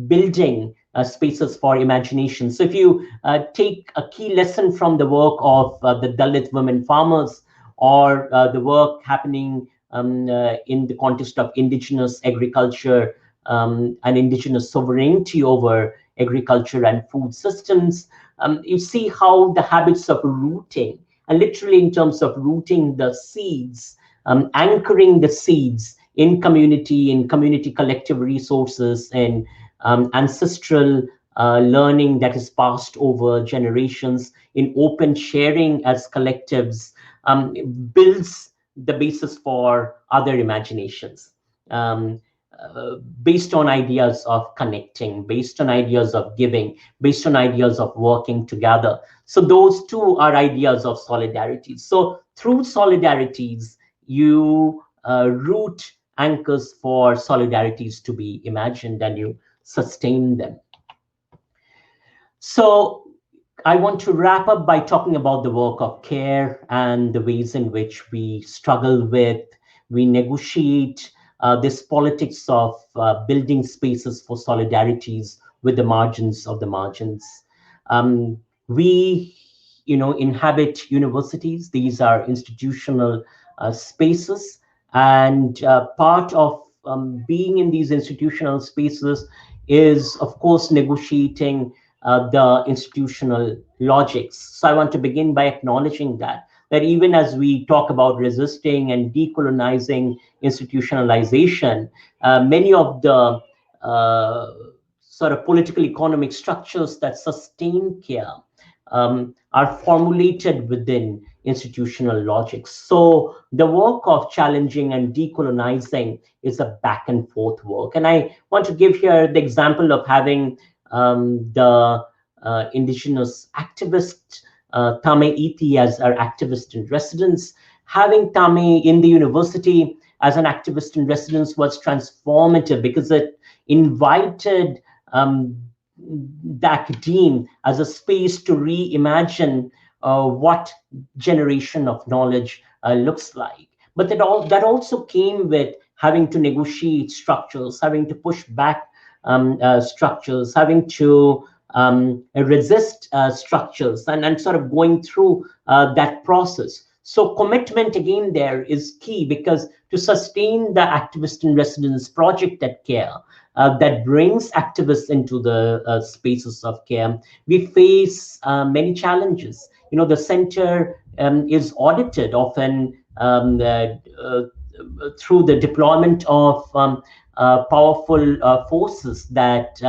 building spaces for imagination. So if you take a key lesson from the work of the Dalit women farmers, or the work happening in the context of indigenous agriculture and indigenous sovereignty over agriculture and food systems, you see how the habits of rooting, and literally in terms of rooting the seeds, anchoring the seeds in community collective resources, and ancestral learning that is passed over generations, in open sharing as collectives, builds the basis for other imaginations. Based on ideas of connecting, based on ideas of giving, based on ideas of working together. So those two are ideas of solidarities. So through solidarities, you root anchors for solidarities to be imagined, and you sustain them. So I want to wrap up by talking about the work of CARE and the ways in which we struggle with, we negotiate this politics of building spaces for solidarities with the margins of the margins. We, inhabit universities. These are institutional spaces, and part of being in these institutional spaces is, of course, negotiating the institutional logics. So I want to begin by acknowledging that even as we talk about resisting and decolonizing institutionalization, many of the sort of political economic structures that sustain care are formulated within institutional logics. So the work of challenging and decolonizing is a back and forth work. And I want to give here the example of having the indigenous activist Tame Iti as our activist in residence. Having Tame in the university as an activist in residence was transformative, because it invited the academe as a space to reimagine what generation of knowledge looks like. But that also came with having to negotiate structures, having to push back structures, having to resist structures, and sort of going through that process. So commitment again there is key, because to sustain the activist in residence project at CARE that brings activists into the spaces of care, we face many challenges. The center is audited often through the deployment of powerful forces that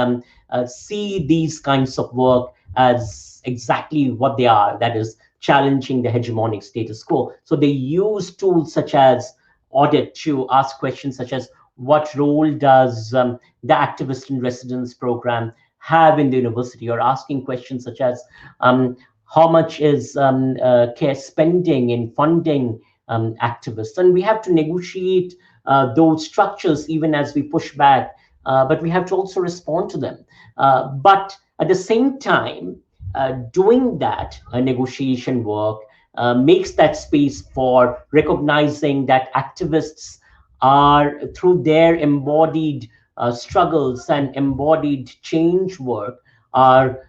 see these kinds of work as exactly what they are, that is, challenging the hegemonic status quo. So they use tools such as audit to ask questions such as, what role does the activist in residence program have in the university, or asking questions such as, how much is CARE spending in funding activists? And we have to negotiate those structures even as we push back, but we have to also respond to them. But at the same time, doing that negotiation work makes that space for recognizing that activists are, through their embodied struggles and embodied change work, are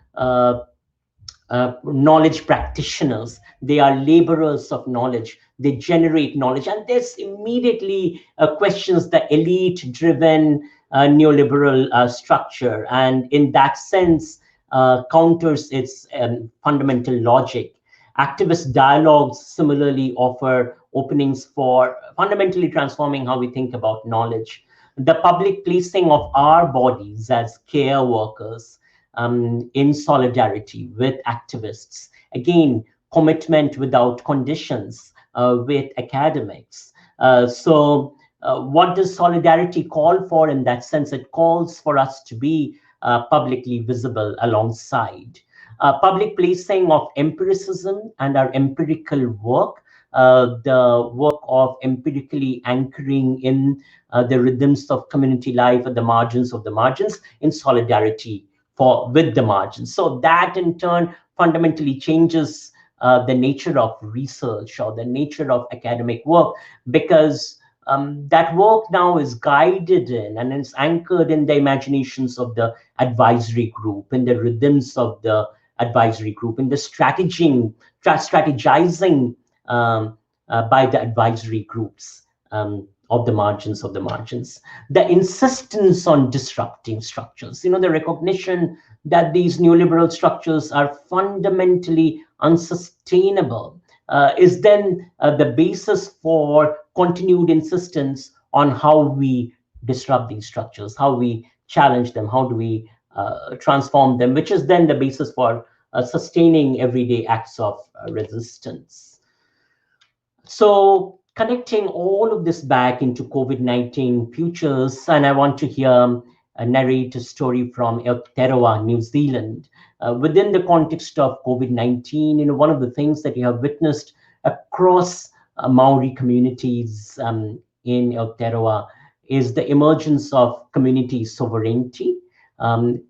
knowledge practitioners. They are laborers of knowledge. They generate knowledge. And this immediately questions the elite-driven neoliberal structure, and in that sense counters its fundamental logic. Activist dialogues similarly offer openings for fundamentally transforming how we think about knowledge. The public placing of our bodies as care workers in solidarity with activists. Again, commitment without conditions with academics. So what does solidarity call for in that sense? It calls for us to be publicly visible alongside. Public placing of empiricism and our empirical work, the work of empirically anchoring in the rhythms of community life at the margins of the margins in solidarity with the margins. So that in turn fundamentally changes the nature of research or the nature of academic work, because that work now is guided in and is anchored in the imaginations of the advisory group, in the rhythms of the advisory group, in the strategizing by the advisory groups of the margins of the margins. The insistence on disrupting structures, the recognition that these neoliberal structures are fundamentally unsustainable, is then the basis for continued insistence on how we disrupt these structures, how we challenge them, how do we transform them, which is then the basis for sustaining everyday acts of resistance. So connecting all of this back into COVID-19 futures, and I want to narrate a story from Aotearoa, New Zealand. Within the context of COVID-19, one of the things that you have witnessed across Maori communities in Aotearoa is the emergence of community sovereignty,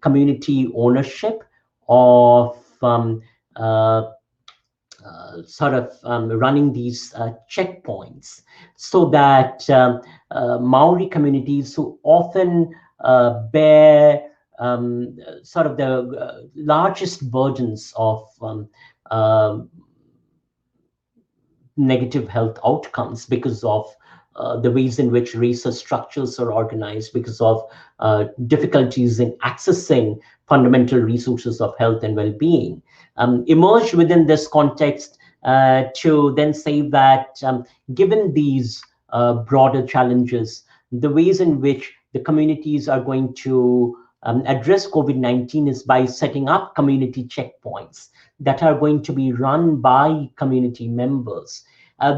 community ownership of running these checkpoints, so that Maori communities who often bear the largest burdens of negative health outcomes because of the ways in which racist structures are organized, because of difficulties in accessing fundamental resources of health and well-being, emerge within this context to then say that given these broader challenges, the ways in which the communities are going to address COVID-19 is by setting up community checkpoints that are going to be run by community members.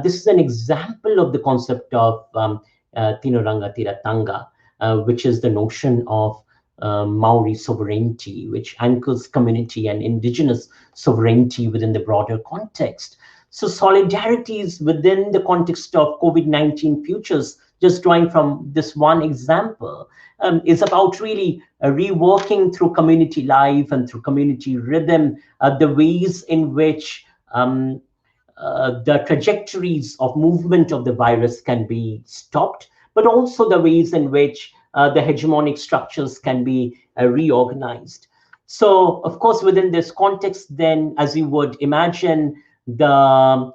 This is an example of the concept of Tinoranga Tiratanga, which is the notion of Maori sovereignty, which anchors community and indigenous sovereignty within the broader context. So solidarities within the context of COVID-19 futures, just drawing from this one example, is about really reworking through community life and through community rhythm the ways in which um, the trajectories of movement of the virus can be stopped, but also the ways in which the hegemonic structures can be reorganized. So, of course, within this context, then, as you would imagine, the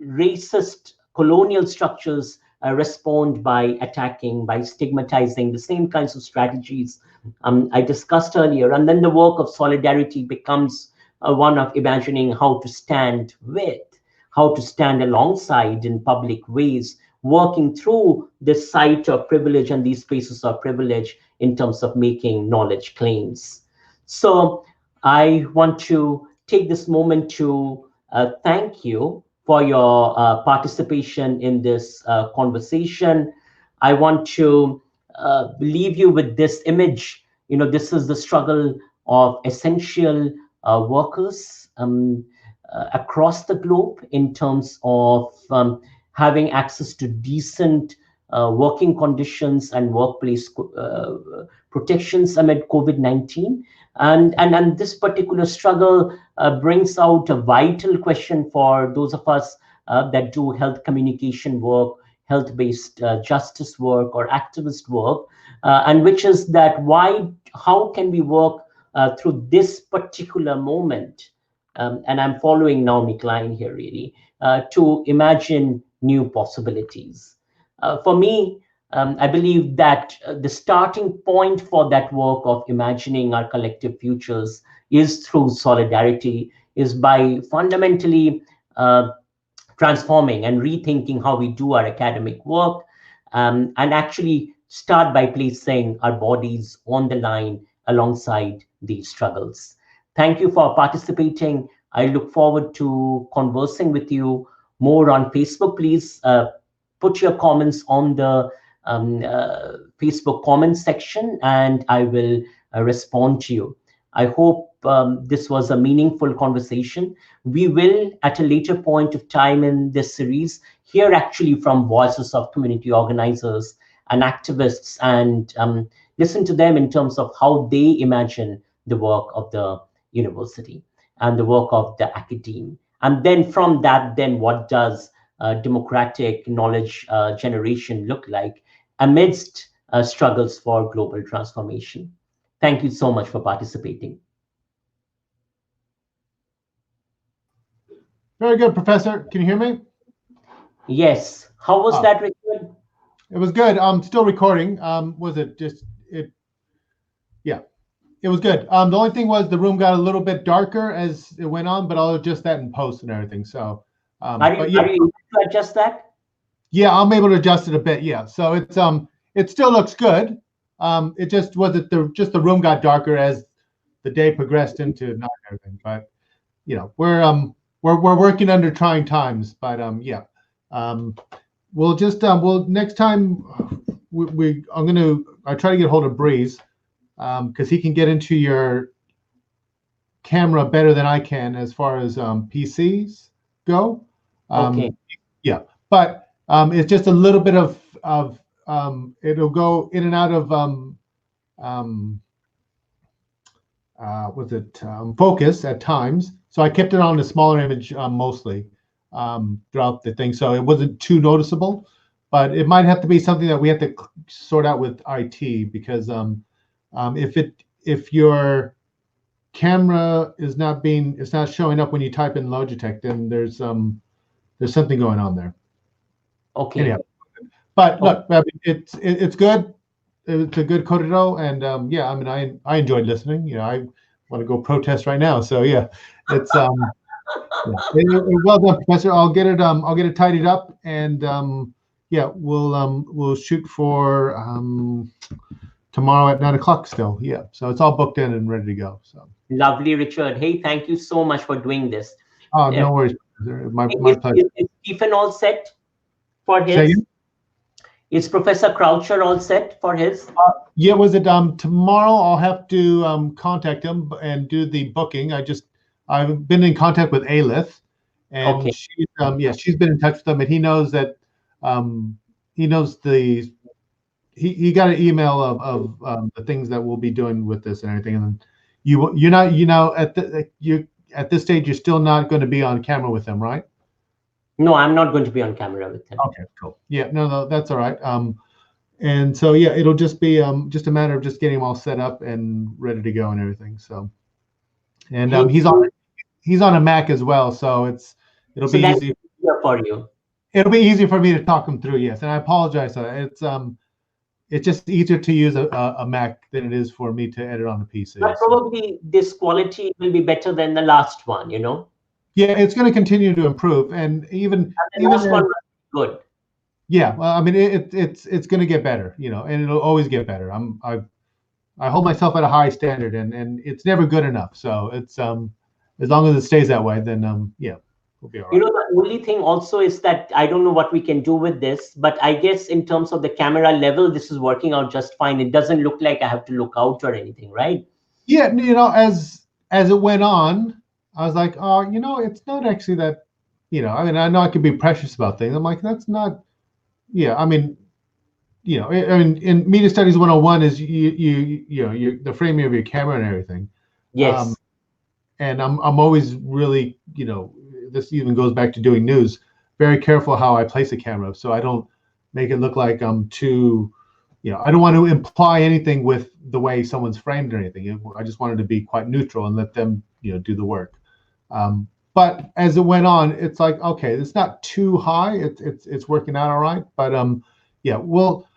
racist colonial structures respond by attacking, by stigmatizing, the same kinds of strategies I discussed earlier. And then the work of solidarity becomes one of imagining how to stand with, how to stand alongside in public ways, working through this site of privilege and these spaces of privilege in terms of making knowledge claims. So I want to take this moment to thank you for your participation in this conversation. I want to leave you with this image. You know, this is the struggle of essential workers across the globe in terms of having access to decent working conditions and workplace protections amid COVID-19. And this particular struggle brings out a vital question for those of us that do health communication work, health-based justice work, or activist work, and which is that how can we work through this particular moment? And I'm following Naomi Klein here, really, to imagine new possibilities. For me, I believe that the starting point for that work of imagining our collective futures is through solidarity, is by fundamentally transforming and rethinking how we do our academic work, and actually start by placing our bodies on the line alongside these struggles. Thank you for participating. I look forward to conversing with you more on Facebook. Please put your comments on the Facebook comments section, and I will respond to you. I hope this was a meaningful conversation. We will, at a later point of time in this series, hear actually from voices of community organizers and activists, and listen to them in terms of how they imagine the work of the university and the work of the academe. And then from that, then what does democratic knowledge generation look like amidst struggles for global transformation? Thank you so much for participating. Very good, Professor. Can you hear me? Yes. How was that, Richard? It was good. I'm still recording. Was it just it? Yeah, it was good. The only thing was the room got a little bit darker as it went on, but I'll adjust that in post and everything. So, are you able to adjust that? Yeah, I'm able to adjust it a bit. Yeah, so it still looks good. It just was the room got darker as the day progressed into night and everything. But you know, we're working under trying times. But yeah, we'll just next time I try to get hold of Breeze because he can get into your camera better than I can as far as PCs go. Okay. Yeah, but it's just a little bit of it'll go in and out of focus at times. So I kept it on a smaller image mostly throughout the thing, so it wasn't too noticeable. But it might have to be something that we have to sort out with IT, because if your camera is it's not showing up when you type in Logitech, then there's something going on there. Okay. Anyhow, but look, it's good. It's a good corridor, and yeah, I mean, I enjoyed listening. You know, I want to go protest right now. So yeah, it's yeah. Well done, Professor. I'll get it tidied up, and yeah, we'll shoot for tomorrow at 9 o'clock still. Yeah, so it's all booked in and ready to go. So lovely, Richard. Hey, thank you so much for doing this. Oh, no worries. My pleasure. Is Stephen all set for his? Is Professor Croucher all set for his? Yeah, was it tomorrow? I'll have to contact him and do the booking. I've been in contact with Alith, and Okay. she's been in touch with him, and he knows that he knows he got an email of the things that we'll be doing with this and everything. And you're not, you know, at this stage, you're still not going to be on camera with them, right? No, I'm not going to be on camera with him. Okay, cool. Yeah, no, that's all right. And so yeah, it'll just be just a matter of just getting them all set up and ready to go and everything. So, and he's on a Mac as well, so it'll be easy for you. It'll be easy for me to talk them through. Yes, and I apologize. It's just easier to use a Mac than it is for me to edit on a PC. But probably this quality will be better than the last one, you know. Yeah, it's going to continue to improve, and even the last one was good. Yeah, well, I mean, it's going to get better, you know, and it'll always get better. I hold myself at a high standard, and it's never good enough. So it's as long as it stays that way, then yeah, we'll be all right. You know, the only thing also is that I don't know what we can do with this, but I guess in terms of the camera level, this is working out just fine. It doesn't look like I have to look out or anything, right? Yeah, you know, as it went on, I was like, oh, you know, it's not actually that, you know, I mean, I know I can be precious about things. I'm like, that's not, yeah, I mean, you know, I mean, in Media Studies 101 is you know, the framing of your camera and everything. Yes. And I'm always really, you know, this even goes back to doing news, very careful how I place a camera, so I don't make it look like I'm too, you know, I don't want to imply anything with the way someone's framed or anything. I just wanted to be quite neutral and let them, you know, do the work. But as it went on, it's like, okay, it's not too high. It's working out all right. But yeah, we'll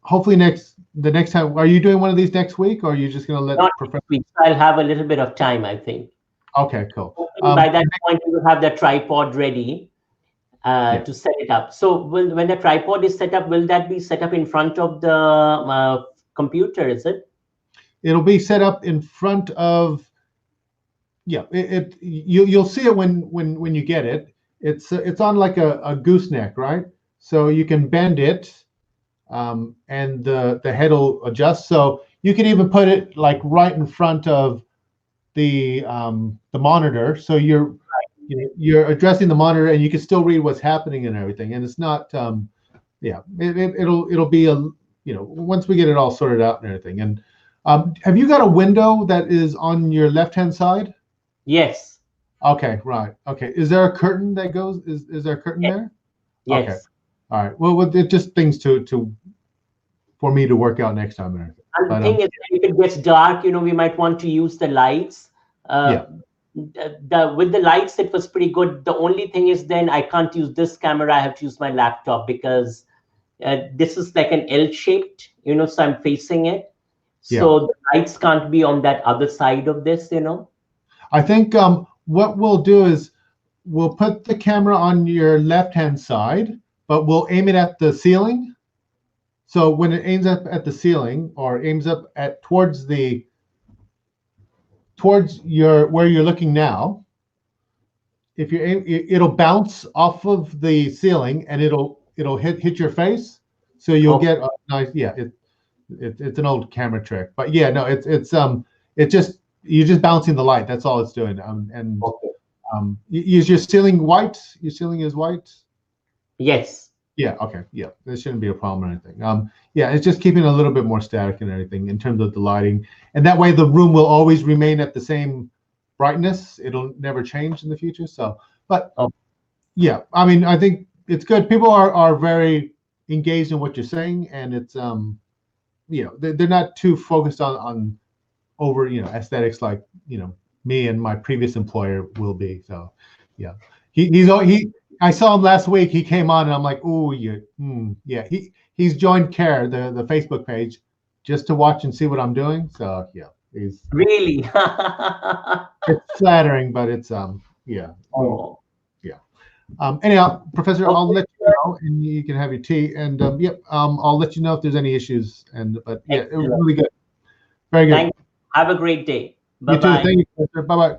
hopefully the next time. Are you doing one of these next week, or are you just going to let? Not next week. I'll have a little bit of time, I think. Okay, cool. By that point, we will have the tripod ready to set it up. So when the tripod is set up, will that be set up in front of the computer? Is it? It'll be set up in front of. Yeah, you'll see it when you get it. It's on like a gooseneck, right? So you can bend it, and the head will adjust. So you can even put it like right in front of the monitor. So you're addressing the monitor, and you can still read what's happening and everything. And it's not, yeah, it'll be a, you know, once we get it all sorted out and everything. And have you got a window that is on your left-hand side? Yes. Okay, right. Okay. Is there a curtain that goes? Is there a curtain there? Yes. Okay. All right. Well, it's just things for me to work out next time. And the thing is, if it gets dark, you know, we might want to use the lights. Yeah. With the lights, it was pretty good. The only thing is, then I can't use this camera. I have to use my laptop because this is like an L-shaped, you know, so I'm facing it. So the lights can't be on that other side of this, you know. I think what we'll do is we'll put the camera on your left-hand side, but we'll aim it at the ceiling. So when it aims up at the ceiling or aims up at towards your where you're looking now, if you aim, it'll bounce off of the ceiling and it'll hit your face. So you'll get a nice, yeah. It's an old camera trick, but yeah, no, it's just. You're just bouncing the light. That's all it's doing. Is your ceiling white? Your ceiling is white? Yes. Yeah. Okay. Yeah. There shouldn't be a problem or anything. Yeah. It's just keeping a little bit more static and everything in terms of the lighting, and that way the room will always remain at the same brightness. It'll never change in the future. So, but yeah, I mean, I think it's good. People are very engaged in what you're saying, and it's you know, they're not too focused on over, you know, aesthetics like, you know, me and my previous employer will be. So yeah, I saw him last week. He came on and I'm like, oh yeah, yeah. He's joined CARE, the Facebook page, just to watch and see what I'm doing. So yeah, he's really it's flattering, but it's yeah. Oh yeah. Anyhow, Professor, I'll let you know, and you can have your tea. And yep, I'll let you know if there's any issues. But yeah, it was really good. Very good. Have a great day. Bye-bye. You too. Thank you, Professor. Bye-bye.